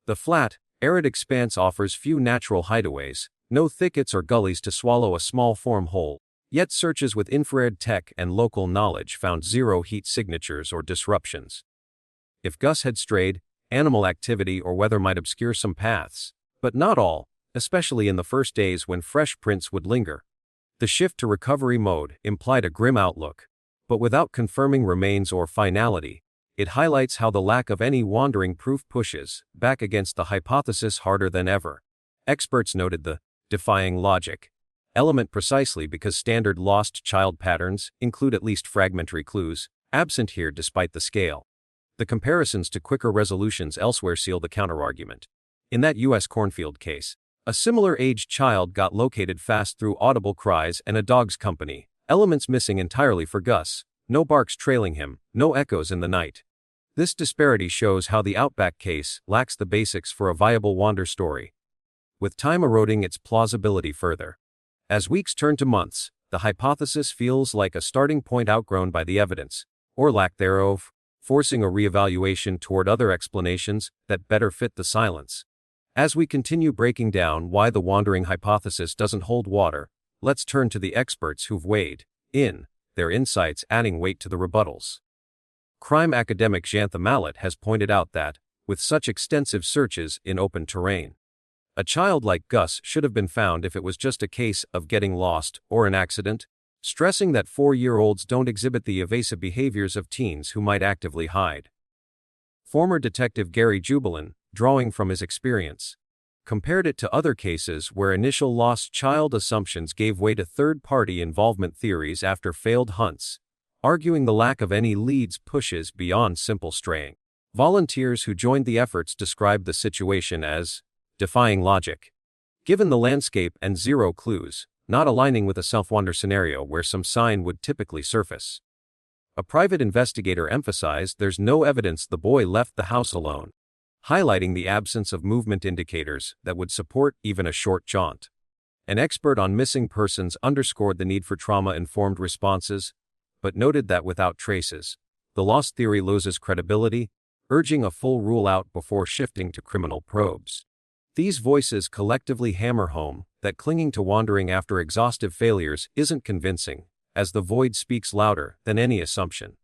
[SPEAKER 1] The flat, arid expanse offers few natural hideaways, no thickets or gullies to swallow a small form whole, yet searches with infrared tech and local knowledge found zero heat signatures or disruptions. If Gus had strayed, animal activity or weather might obscure some paths, but not all, especially in the first days when fresh prints would linger. The shift to recovery mode implied a grim outlook, but without confirming remains or finality, it highlights how the lack of any wandering proof pushes back against the hypothesis harder than ever. Experts noted the defying logic element precisely because standard lost child patterns include at least fragmentary clues, absent here despite the scale. The comparisons to quicker resolutions elsewhere seal the counterargument. In that U.S. cornfield case, A similar aged child got located fast through audible cries and a dog's company, elements missing entirely for Gus, no barks trailing him, no echoes in the night. This disparity shows how the Outback case lacks the basics for a viable wander story, with time eroding its plausibility further. As weeks turn to months, the hypothesis feels like a starting point outgrown by the evidence, or lack thereof, forcing a reevaluation toward other explanations that better fit the silence. As we continue breaking down why the wandering hypothesis doesn't hold water, let's turn to the experts who've weighed in their insights, adding weight to the rebuttals. Crime academic Jantha Mallet has pointed out that, with such extensive searches in open terrain, a child like Gus should have been found if it was just a case of getting lost or an accident, stressing that 4-year-olds don't exhibit the evasive behaviors of teens who might actively hide. Former Detective Gary Jubelin, drawing from his experience, compared it to other cases where initial lost child assumptions gave way to third-party involvement theories after failed hunts, arguing the lack of any leads pushes beyond simple straying. Volunteers who joined the efforts described the situation as defying logic. Given the landscape and zero clues, not aligning with a self-wander scenario where some sign would typically surface. A private investigator emphasized there's no evidence the boy left the house alone, highlighting the absence of movement indicators that would support even a short jaunt. An expert on missing persons underscored the need for trauma-informed responses, but noted that without traces, the lost theory loses credibility, urging a full rule-out before shifting to criminal probes. These voices collectively hammer home that clinging to wandering after exhaustive failures isn't convincing, as the void speaks louder than any assumption.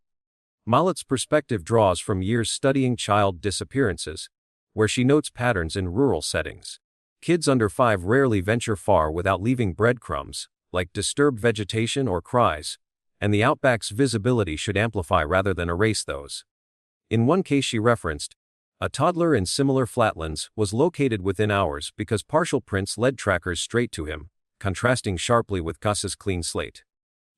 [SPEAKER 1] Mallet's perspective draws from years studying child disappearances, where she notes patterns in rural settings. Kids under 5 rarely venture far without leaving breadcrumbs, like disturbed vegetation or cries, and the Outback's visibility should amplify rather than erase those. In one case she referenced, a toddler in similar flatlands was located within hours because partial prints led trackers straight to him, contrasting sharply with Gus's clean slate.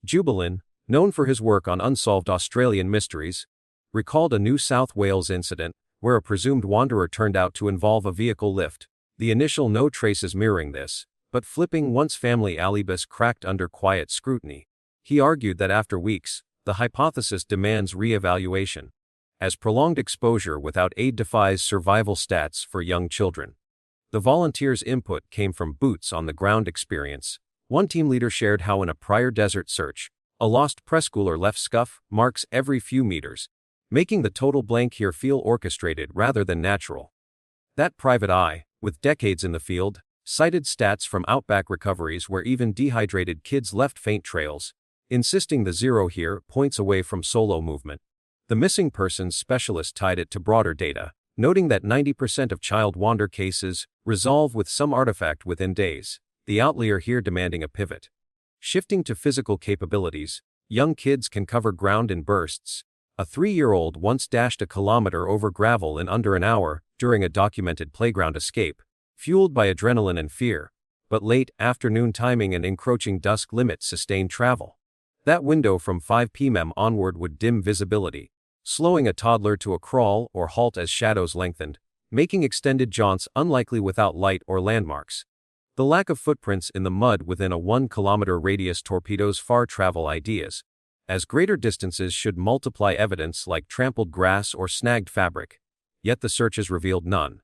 [SPEAKER 1] Jubelin, known for his work on unsolved Australian mysteries, recalled a New South Wales incident where a presumed wanderer turned out to involve a vehicle lift, the initial no traces mirroring this, but flipping once family alibis cracked under quiet scrutiny. He argued that after weeks, the hypothesis demands re-evaluation, as prolonged exposure without aid defies survival stats for young children. The volunteers' input came from boots-on-the-ground experience. One team leader shared how in a prior desert search, a lost preschooler left scuff marks every few meters, making the total blank here feel orchestrated rather than natural. That private eye, with decades in the field, cited stats from Outback recoveries where even dehydrated kids left faint trails, insisting the zero here points away from solo movement. The missing persons specialist tied it to broader data, noting that 90% of child wander cases resolve with some artifact within days, the outlier here demanding a pivot. Shifting to physical capabilities, young kids can cover ground in bursts. A 3-year-old once dashed a kilometer over gravel in under an hour during a documented playground escape, fueled by adrenaline and fear, but late afternoon timing and encroaching dusk limits sustained travel. That window from 5 p.m. onward would dim visibility, slowing a toddler to a crawl or halt as shadows lengthened, making extended jaunts unlikely without light or landmarks. The lack of footprints in the mud within a 1-kilometer radius torpedoes far travel ideas, as greater distances should multiply evidence like trampled grass or snagged fabric, yet the searches revealed none.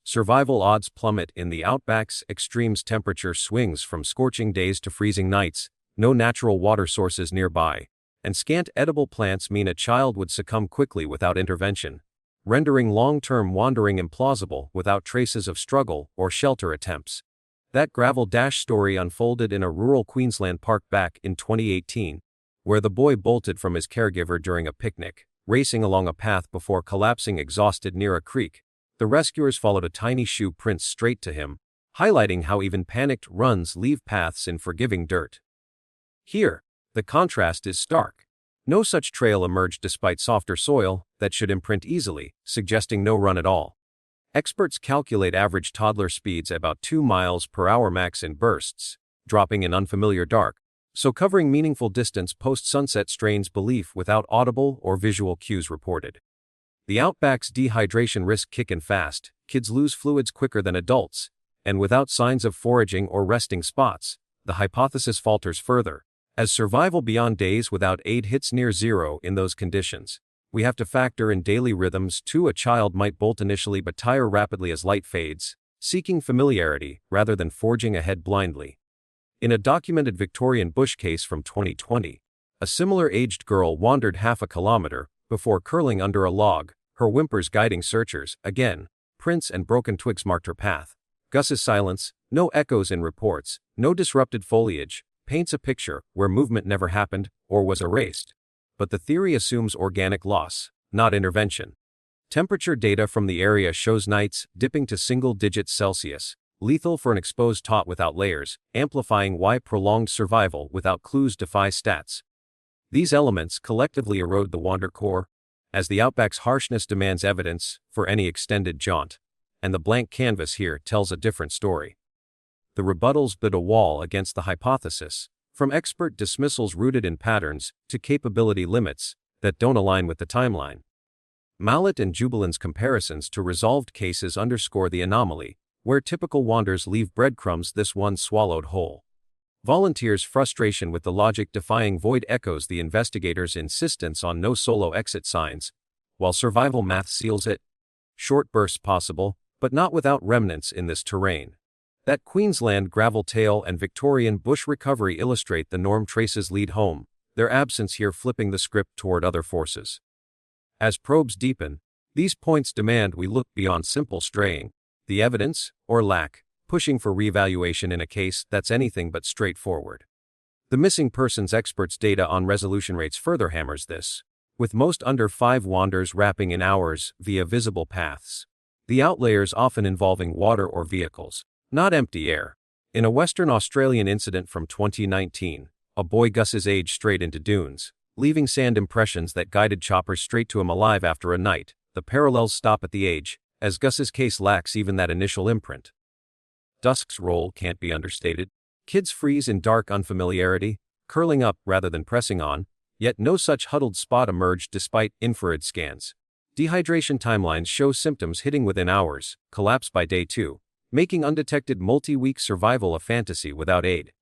[SPEAKER 1] Survival odds plummet in the Outback's extremes. Temperature swings from scorching days to freezing nights, no natural water sources nearby, and scant edible plants mean a child would succumb quickly without intervention, rendering long-term wandering implausible without traces of struggle or shelter attempts. That gravel dash story unfolded in a rural Queensland park back in 2018, where the boy bolted from his caregiver during a picnic, racing along a path before collapsing exhausted near a creek. The rescuers followed a tiny shoe print straight to him, highlighting how even panicked runs leave paths in forgiving dirt. Here, the contrast is stark. No such trail emerged despite softer soil that should imprint easily, suggesting no run at all. Experts calculate average toddler speeds at about 2 miles per hour max in bursts, dropping in unfamiliar dark, so covering meaningful distance post-sunset strains belief without audible or visual cues reported. The Outback's dehydration risk kick in fast, kids lose fluids quicker than adults, and without signs of foraging or resting spots, the hypothesis falters further. As survival beyond days without aid hits near zero in those conditions, we have to factor in daily rhythms too. A child might bolt initially but tire rapidly as light fades, seeking familiarity rather than forging ahead blindly. In a documented Victorian bush case from 2020, a similar aged girl wandered half a kilometer before curling under a log, her whimpers guiding searchers. Again, prints and broken twigs marked her path. Gus's silence, no echoes in reports, no disrupted foliage, paints a picture where movement never happened or was erased. But the theory assumes organic loss, not intervention. Temperature data from the area shows nights dipping to single digits Celsius, lethal for an exposed tot without layers, amplifying why prolonged survival without clues defies stats. These elements collectively erode the wander core, as the Outback's harshness demands evidence for any extended jaunt, and the blank canvas here tells a different story. The rebuttals build a wall against the hypothesis, from expert dismissals rooted in patterns to capability limits that don't align with the timeline. Mallet and Jubilin's comparisons to resolved cases underscore the anomaly, where typical wanders leave breadcrumbs this one swallowed whole. Volunteers' frustration with the logic-defying void echoes the investigators' insistence on no solo exit signs, while survival math seals it. Short bursts possible, but not without remnants in this terrain. That Queensland gravel tail and Victorian bush recovery illustrate the norm. Traces lead home, their absence here flipping the script toward other forces. As probes deepen, these points demand we look beyond simple straying, the evidence, or lack, pushing for reevaluation in a case that's anything but straightforward. The missing persons experts' data on resolution rates further hammers this, with most under 5 wanders wrapping in hours via visible paths. The outliers often involving water or vehicles, not empty air. In a Western Australian incident from 2019, a boy Gus's age strayed into dunes, leaving sand impressions that guided choppers straight to him alive after a night. The parallels stop at the age, as Gus's case lacks even that initial imprint. Dusk's role can't be understated. Kids freeze in dark unfamiliarity, curling up rather than pressing on, yet no such huddled spot emerged despite infrared scans. Dehydration timelines show symptoms hitting within hours, collapse by day 2, making undetected multi-week survival a fantasy without aid.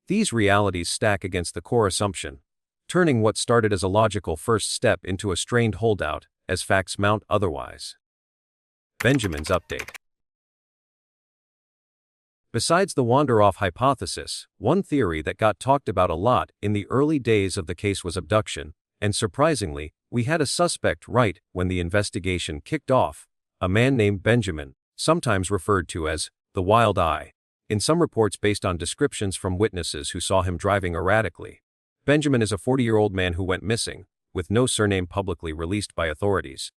[SPEAKER 1] These realities stack against the core assumption, turning what started as a logical first step into a strained holdout, as facts mount otherwise. Benjamin's update. Besides the wander-off hypothesis, one theory that got talked about a lot in the early days of the case was abduction, and surprisingly, we had a suspect right when the investigation kicked off, a man named Benjamin, sometimes referred to as the Wild Eye, in some reports based on descriptions from witnesses who saw him driving erratically. Benjamin is a 40-year-old man who went missing, with no surname publicly released by authorities.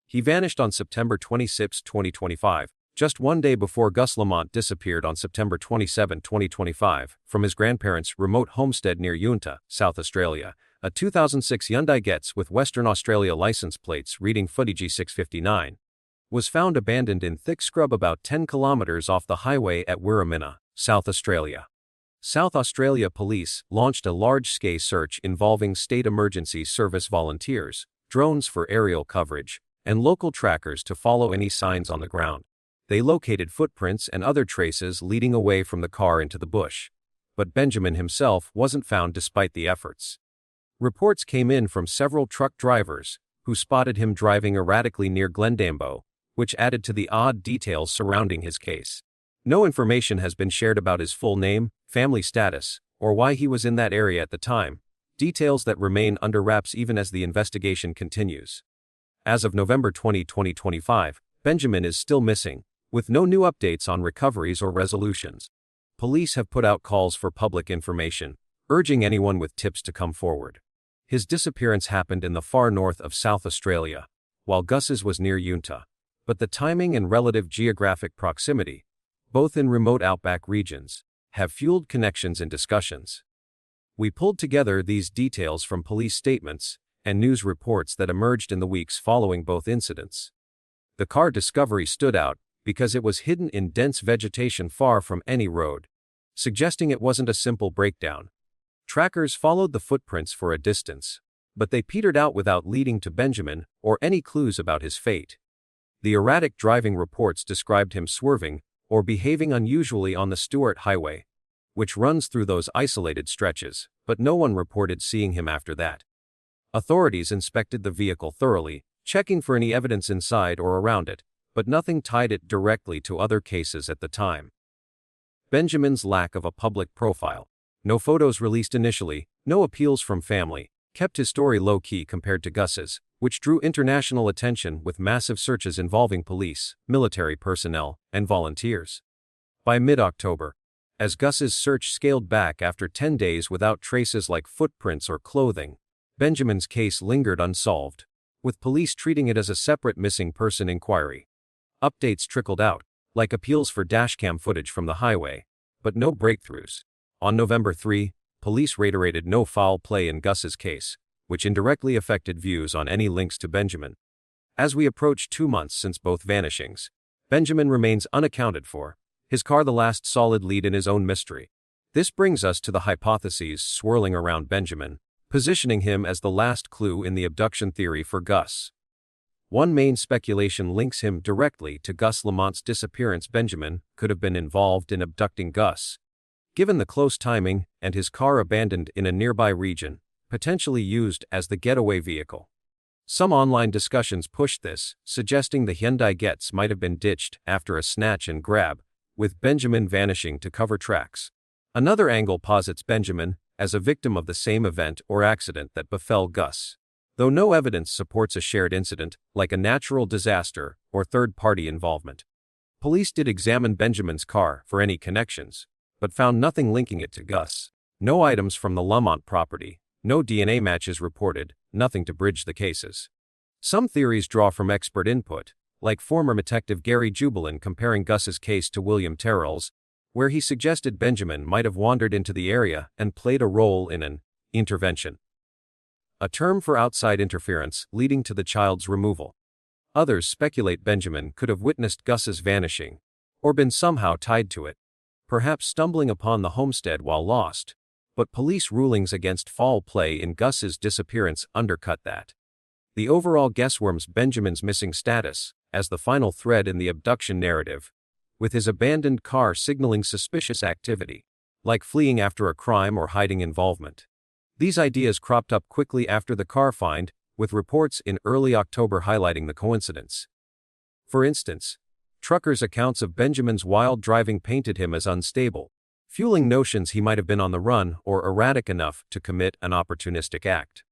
[SPEAKER 1] He vanished on September 26, 2025, just one day before Gus Lamont disappeared on September 27, 2025, from his grandparents' remote homestead near Uinta, South Australia. A 2006 Hyundai Getz with Western Australia license plates reading Footy G659 was found abandoned in thick scrub about 10 kilometers off the highway at Wirramina, South Australia. South Australia Police launched a large-scale search involving State Emergency Service volunteers, drones for aerial coverage, and local trackers to follow any signs on the ground. They located footprints and other traces leading away from the car into the bush. But Benjamin himself wasn't found despite the efforts. Reports came in from several truck drivers who spotted him driving erratically near Glendambo, which added to the odd details surrounding his case. No information has been shared about his full name, family status, or why he was in that area at the time, details that remain under wraps even as the investigation continues. As of November 20, 2025, Benjamin is still missing, with no new updates on recoveries or resolutions. Police have put out calls for public information, urging anyone with tips to come forward. His disappearance happened in the far north of South Australia, while Gus's was near Uinta. But the timing and relative geographic proximity, both in remote outback regions, have fueled connections and discussions. We pulled together these details from police statements and news reports that emerged in the weeks following both incidents. The car discovery stood out because it was hidden in dense vegetation far from any road, suggesting it wasn't a simple breakdown. Trackers followed the footprints for a distance, but they petered out without leading to Benjamin or any clues about his fate. The erratic driving reports described him swerving or behaving unusually on the Stewart Highway, which runs through those isolated stretches, but no one reported seeing him after that. Authorities inspected the vehicle thoroughly, checking for any evidence inside or around it, but nothing tied it directly to other cases at the time. Benjamin's lack of a public profile. No photos released initially, no appeals from family, kept his story low-key compared to Gus's, which drew international attention with massive searches involving police, military personnel, and volunteers. By mid-October, as Gus's search scaled back after 10 days without traces like footprints or clothing, Benjamin's case lingered unsolved, with police treating it as a separate missing person inquiry. Updates trickled out, like appeals for dashcam footage from the highway, but no breakthroughs. On November 3, police reiterated no foul play in Gus's case, which indirectly affected views on any links to Benjamin. As we approach 2 months since both vanishings, Benjamin remains unaccounted for, his car the last solid lead in his own mystery. This brings us to the hypotheses swirling around Benjamin, positioning him as the last clue in the abduction theory for Gus. One main speculation links him directly to Gus Lamont's disappearance. Benjamin could have been involved in abducting Gus, given the close timing and his car abandoned in a nearby region, potentially used as the getaway vehicle. Some online discussions pushed this, suggesting the Hyundai Getz might have been ditched after a snatch and grab, with Benjamin vanishing to cover tracks. Another angle posits Benjamin as a victim of the same event or accident that befell Gus, though no evidence supports a shared incident, like a natural disaster or third-party involvement. Police did examine Benjamin's car for any connections, but found nothing linking it to Gus. No items from the Lamont property, no DNA matches reported, nothing to bridge the cases. Some theories draw from expert input, like former detective Gary Jubelin comparing Gus's case to William Terrell's, where he suggested Benjamin might have wandered into the area and played a role in an intervention, a term for outside interference leading to the child's removal. Others speculate Benjamin could have witnessed Gus's vanishing, or been somehow tied to it, perhaps stumbling upon the homestead while lost, but police rulings against foul play in Gus's disappearance undercut that. The overall guessworm's Benjamin's missing status, as the final thread in the abduction narrative, with his abandoned car signaling suspicious activity, like fleeing after a crime or hiding involvement. These ideas cropped up quickly after the car find, with reports in early October highlighting the coincidence. For instance, truckers' accounts of Benjamin's wild driving painted him as unstable, fueling notions he might have been on the run or erratic enough to commit an opportunistic act.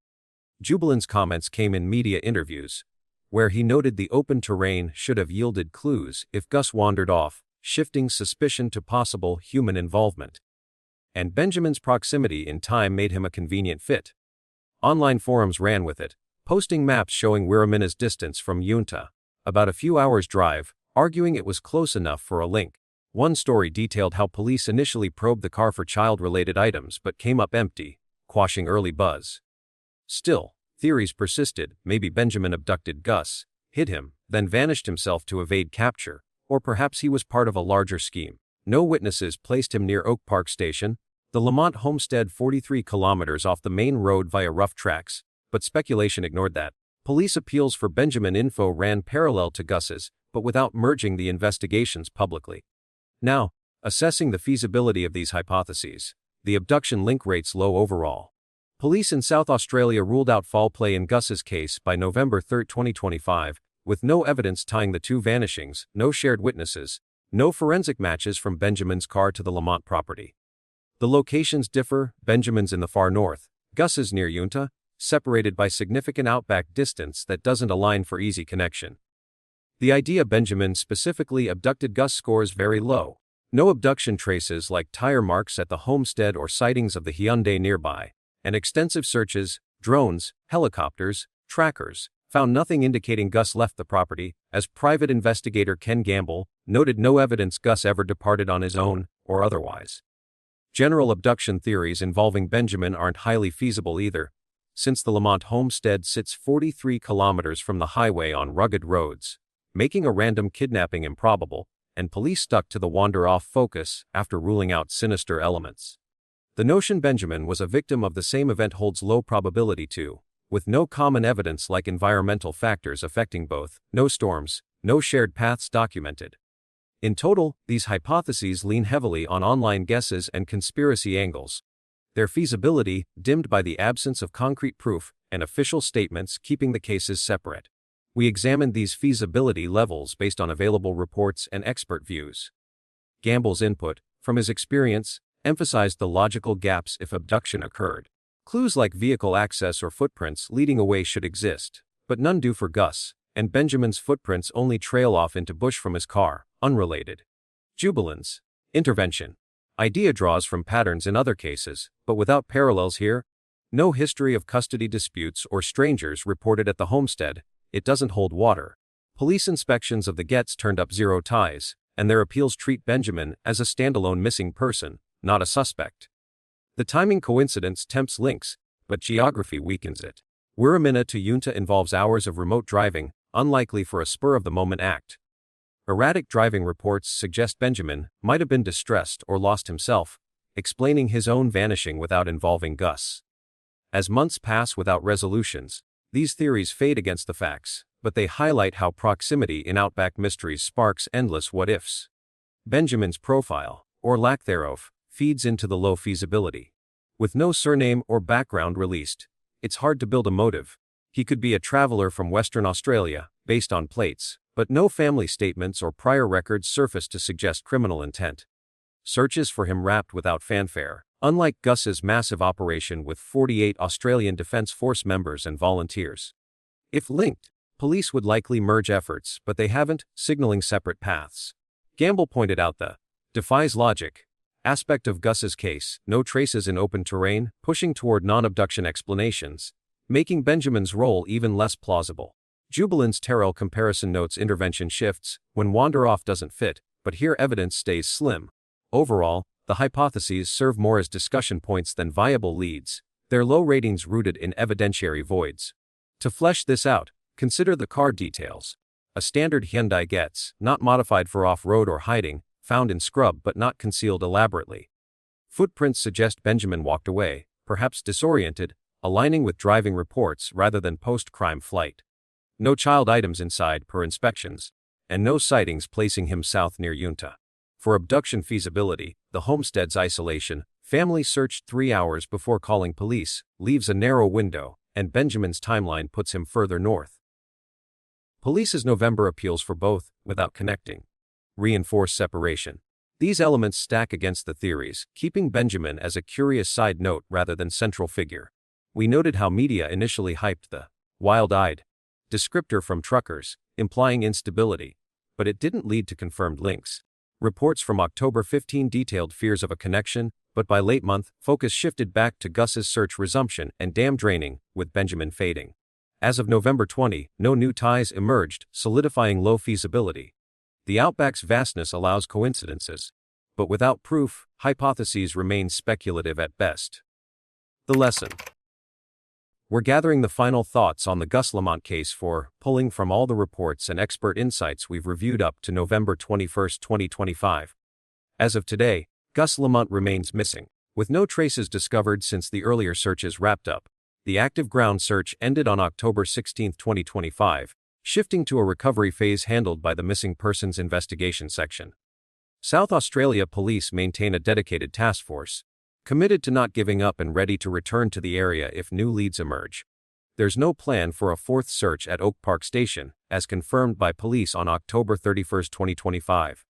[SPEAKER 1] Jubelin's comments came in media interviews, where he noted the open terrain should have yielded clues if Gus wandered off, shifting suspicion to possible human involvement. And Benjamin's proximity in time made him a convenient fit. Online forums ran with it, posting maps showing Wiramina's distance from Yunta, about a few hours' drive, arguing it was close enough for a link. One story detailed how police initially probed the car for child-related items but came up empty, quashing early buzz. Still, theories persisted. Maybe Benjamin abducted Gus, hid him, then vanished himself to evade capture, or perhaps he was part of a larger scheme. No witnesses placed him near Oak Park Station, the Lamont homestead 43 kilometers off the main road via rough tracks, but speculation ignored that. Police appeals for Benjamin info ran parallel to Gus's, but without merging the investigations publicly. Now, assessing the feasibility of these hypotheses, the abduction link rates low overall. Police in South Australia ruled out foul play in Gus's case by November 3, 2025, with no evidence tying the two vanishings, no shared witnesses, no forensic matches from Benjamin's car to the Lamont property. The locations differ. Benjamin's in the far north, Gus's near Yunta, separated by significant outback distance that doesn't align for easy connection. The idea Benjamin specifically abducted Gus scores very low. No abduction traces like tire marks at the homestead or sightings of the Hyundai nearby, and extensive searches, drones, helicopters, trackers, found nothing indicating Gus left the property. As private investigator Ken Gamble noted, no evidence Gus ever departed on his own or otherwise. General abduction theories involving Benjamin aren't highly feasible either, since the Lamont homestead sits 43 kilometers from the highway on rugged roads, making a random kidnapping improbable, and police stuck to the wander-off focus after ruling out sinister elements. The notion Benjamin was a victim of the same event holds low probability too, with no common evidence like environmental factors affecting both, no storms, no shared paths documented. In total, these hypotheses lean heavily on online guesses and conspiracy angles. Their feasibility, dimmed by the absence of concrete proof and official statements keeping the cases separate. We examined these feasibility levels based on available reports and expert views. Gamble's input, from his experience, emphasized the logical gaps if abduction occurred. Clues like vehicle access or footprints leading away should exist, but none do for Gus, and Benjamin's footprints only trail off into bush from his car, unrelated. Jubilin's intervention idea draws from patterns in other cases, but without parallels here. No history of custody disputes or strangers reported at the homestead. It doesn't hold water. Police inspections of the gets turned up zero ties, and their appeals treat Benjamin as a standalone missing person, not a suspect. The timing coincidence tempts links, but geography weakens it. Wirramina to Yunta involves hours of remote driving, unlikely for a spur-of-the-moment act. Erratic driving reports suggest Benjamin might have been distressed or lost himself, explaining his own vanishing without involving Gus. As months pass without resolutions, these theories fade against the facts, but they highlight how proximity in Outback mysteries sparks endless what-ifs. Benjamin's profile, or lack thereof, feeds into the low feasibility. With no surname or background released, it's hard to build a motive. He could be a traveler from Western Australia, based on plates, but no family statements or prior records surface to suggest criminal intent. Searches for him wrapped without fanfare, unlike Gus's massive operation with 48 Australian Defence Force members and volunteers. If linked, police would likely merge efforts, but they haven't, signaling separate paths. Gamble pointed out the defies logic aspect of Gus's case, no traces in open terrain, pushing toward non-abduction explanations, making Benjamin's role even less plausible. Jubilin's Terrell comparison notes intervention shifts when wander-off doesn't fit, but here evidence stays slim. Overall, the hypotheses serve more as discussion points than viable leads, their low ratings rooted in evidentiary voids. To flesh this out, consider the car details. A standard Hyundai Getz, not modified for off-road or hiding, found in scrub but not concealed elaborately. Footprints suggest Benjamin walked away, perhaps disoriented, aligning with driving reports rather than post-crime flight. No child items inside per inspections, and no sightings placing him south near Yunta. For abduction feasibility, the homestead's isolation, family searched 3 hours before calling police, leaves a narrow window, and Benjamin's timeline puts him further north. Police's November appeals for both, without connecting. Reinforce separation. These elements stack against the theories, keeping Benjamin as a curious side note rather than central figure. We noted how media initially hyped the wild-eyed descriptor from truckers, implying instability, but it didn't lead to confirmed links. Reports from October 15 detailed fears of a connection, but by late month, focus shifted back to Gus's search resumption and dam draining, with Benjamin fading. As of November 20, no new ties emerged, solidifying low feasibility. The Outback's vastness allows coincidences, but without proof, hypotheses remain speculative at best. The lesson. We're gathering the final thoughts on the Gus Lamont case for pulling from all the reports and expert insights we've reviewed up to November 21, 2025. As of today, Gus Lamont remains missing, with no traces discovered since the earlier searches wrapped up. The active ground search ended on October 16, 2025, shifting to a recovery phase handled by the Missing Persons Investigation Section. South Australia Police maintain a dedicated task force, committed to not giving up and ready to return to the area if new leads emerge. There's no plan for a fourth search at Oak Park Station, as confirmed by police on October 31, 2025.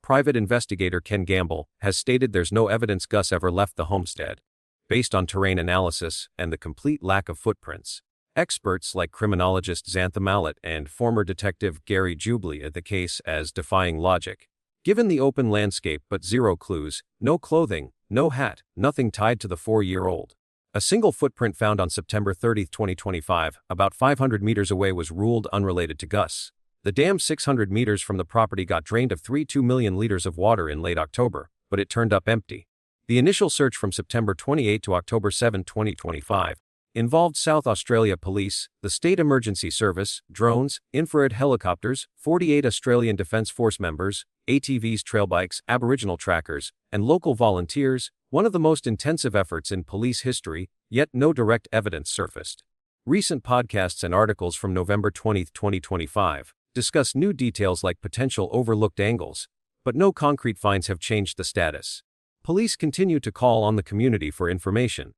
[SPEAKER 1] Private investigator Ken Gamble has stated there's no evidence Gus ever left the homestead, based on terrain analysis and the complete lack of footprints. Experts like criminologist Xantha Mallet and former detective Gary Jubilee at the case as defying logic. Given the open landscape but zero clues, no clothing, no hat, nothing tied to the 4-year-old. A single footprint found on September 30, 2025, about 500 meters away was ruled unrelated to Gus. The dam 600 meters from the property got drained of 3.2 million liters of water in late October, but it turned up empty. The initial search from September 28 to October 7, 2025, involved South Australia Police, the State Emergency Service, drones, infrared helicopters, 48 Australian Defence Force members, ATVs, trail bikes, Aboriginal trackers, and local volunteers, one of the most intensive efforts in police history, yet no direct evidence surfaced. Recent podcasts and articles from November 20, 2025, discuss new details like potential overlooked angles, but no concrete finds have changed the status. Police continue to call on the community for information,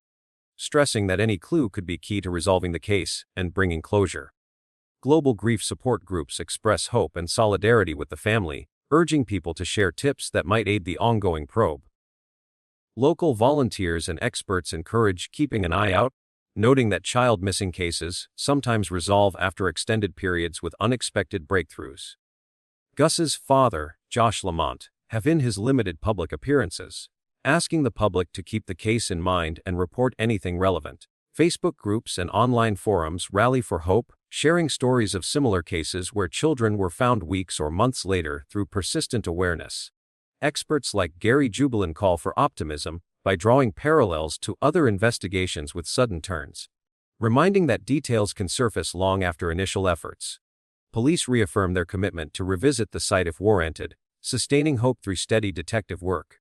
[SPEAKER 1] stressing that any clue could be key to resolving the case and bringing closure. Global grief support groups express hope and solidarity with the family, urging people to share tips that might aid the ongoing probe. Local volunteers and experts encourage keeping an eye out, noting that child missing cases sometimes resolve after extended periods with unexpected breakthroughs. Gus's father, Gus Lamont, have in his limited public appearances, asking the public to keep the case in mind and report anything relevant. Facebook groups and online forums rally for hope, sharing stories of similar cases where children were found weeks or months later through persistent awareness. Experts like Gary Jubilin call for optimism by drawing parallels to other investigations with sudden turns, reminding that details can surface long after initial efforts. Police reaffirm their commitment to revisit the site if warranted, sustaining hope through steady detective work.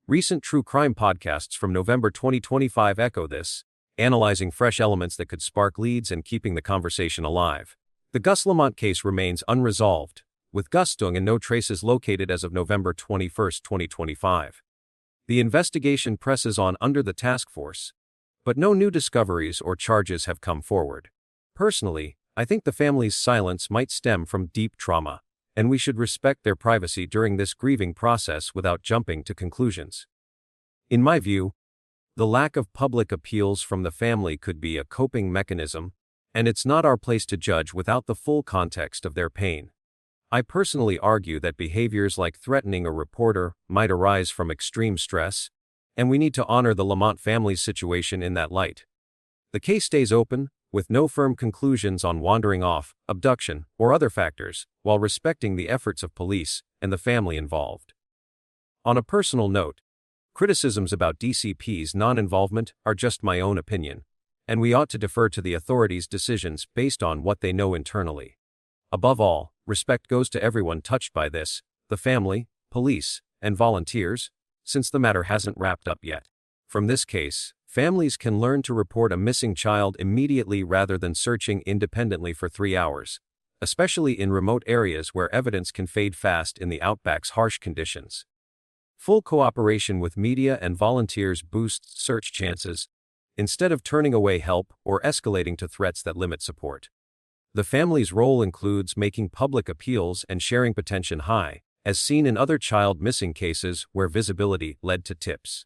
[SPEAKER 1] Recent true crime podcasts from November 2025 echo this, analyzing fresh elements that could spark leads and keeping the conversation alive. The Gus Lamont case remains unresolved, with Gus Dung and no traces located as of November 21, 2025. The investigation presses on under the task force, but no new discoveries or charges have come forward. Personally, I think the family's silence might stem from deep trauma, and we should respect their privacy during this grieving process without jumping to conclusions. In my view, the lack of public appeals from the family could be a coping mechanism, and it's not our place to judge without the full context of their pain. I personally argue that behaviors like threatening a reporter might arise from extreme stress, and we need to honor the Lamont family's situation in that light. The case stays open, with no firm conclusions on wandering off, abduction, or other factors, while respecting the efforts of police and the family involved. On a personal note, criticisms about DCP's non-involvement are just my own opinion, and we ought to defer to the authorities' decisions based on what they know internally. Above all, respect goes to everyone touched by this, the family, police, and volunteers, since the matter hasn't wrapped up yet. From this case, families can learn to report a missing child immediately rather than searching independently for 3 hours, especially in remote areas where evidence can fade fast in the Outback's harsh conditions. Full cooperation with media and volunteers boosts search chances, instead of turning away help or escalating to threats that limit support. The family's role includes making public appeals and sharing potential high, as seen in other child missing cases where visibility led to tips.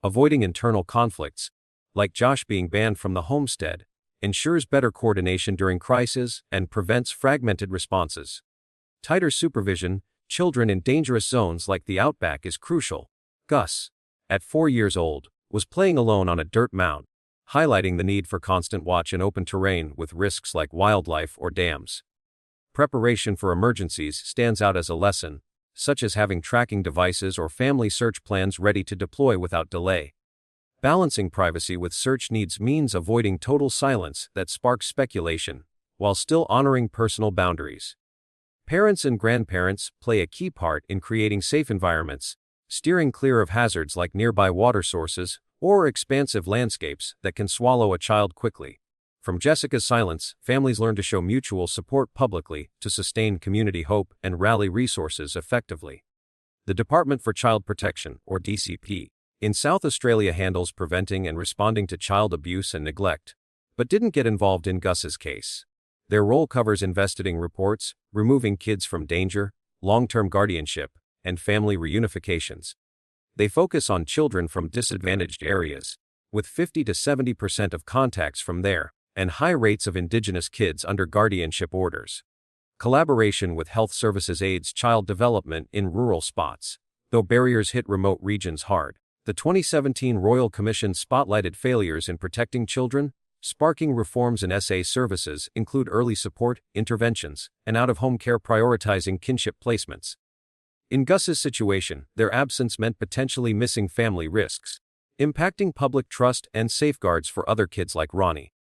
[SPEAKER 1] Avoiding internal conflicts, like Josh being banned from the homestead, ensures better coordination during crises and prevents fragmented responses. Tighter supervision, children in dangerous zones like the Outback is crucial. Gus, at 4 years old, was playing alone on a dirt mound, highlighting the need for constant watch in open terrain with risks like wildlife or dams. Preparation for emergencies stands out as a lesson, such as having tracking devices or family search plans ready to deploy without delay. Balancing privacy with search needs means avoiding total silence that sparks speculation, while still honoring personal boundaries. Parents and grandparents play a key part in creating safe environments, steering clear of hazards like nearby water sources or expansive landscapes that can swallow a child quickly. From Jessica's silence, families learn to show mutual support publicly to sustain community hope and rally resources effectively. The Department for Child Protection, or DCP, in South Australia handles preventing and responding to child abuse and neglect, but didn't get involved in Gus's case. Their role covers investigating reports, removing kids from danger, long-term guardianship, and family reunifications. They focus on children from disadvantaged areas, with 50 to 70% of contacts from there, and high rates of Indigenous kids under guardianship orders. Collaboration with health services aids child development in rural spots, though barriers hit remote regions hard. The 2017 Royal Commission spotlighted failures in protecting children, sparking reforms in SA services include early support, interventions, and out-of-home care prioritizing kinship placements. In Gus's situation, their absence meant potentially missing family risks, impacting public trust and safeguards for other kids like Ronnie.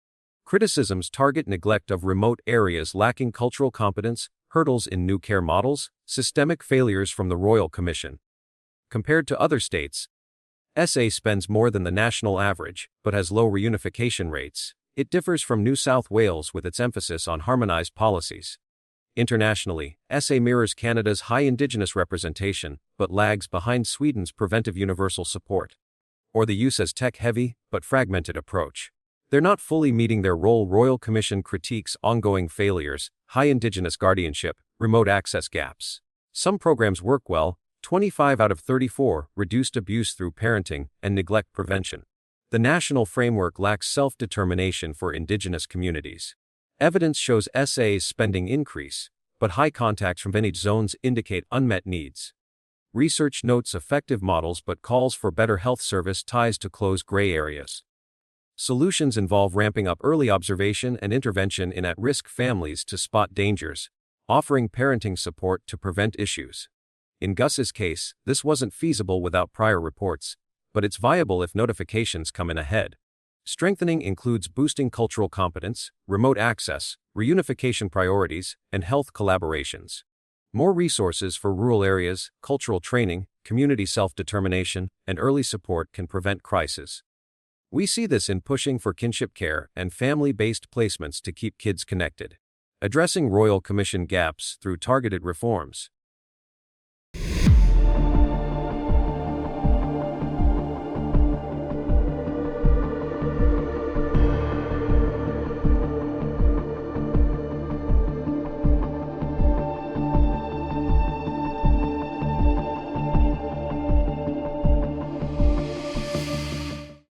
[SPEAKER 1] Criticisms target neglect of remote areas lacking cultural competence, hurdles in new care models, systemic failures from the Royal Commission. Compared to other states, SA spends more than the national average, but has low reunification rates. It differs from New South Wales with its emphasis on harmonized policies. Internationally, SA mirrors Canada's high Indigenous representation, but lags behind Sweden's preventive universal support, or the USA's tech-heavy, but fragmented approach. They're not fully meeting their role. Royal Commission critiques ongoing failures, high Indigenous guardianship, remote access gaps. Some programs work well, 25 out of 34 reduced abuse through parenting and neglect prevention. The national framework lacks self-determination for Indigenous communities. Evidence shows SA's spending increase, but high contacts from vantage zones indicate unmet needs. Research notes effective models but calls for better health service ties to close gray areas. Solutions involve ramping up early observation and intervention in at-risk families to spot dangers, offering parenting support to prevent issues. In Gus's case, this wasn't feasible without prior reports, but it's viable if notifications come in ahead. Strengthening includes boosting cultural competence, remote access, reunification priorities, and health collaborations. More resources for rural areas, cultural training, community self-determination, and early support can prevent crises. We see this in pushing for kinship care and family-based placements to keep kids connected. Addressing Royal Commission gaps through targeted reforms.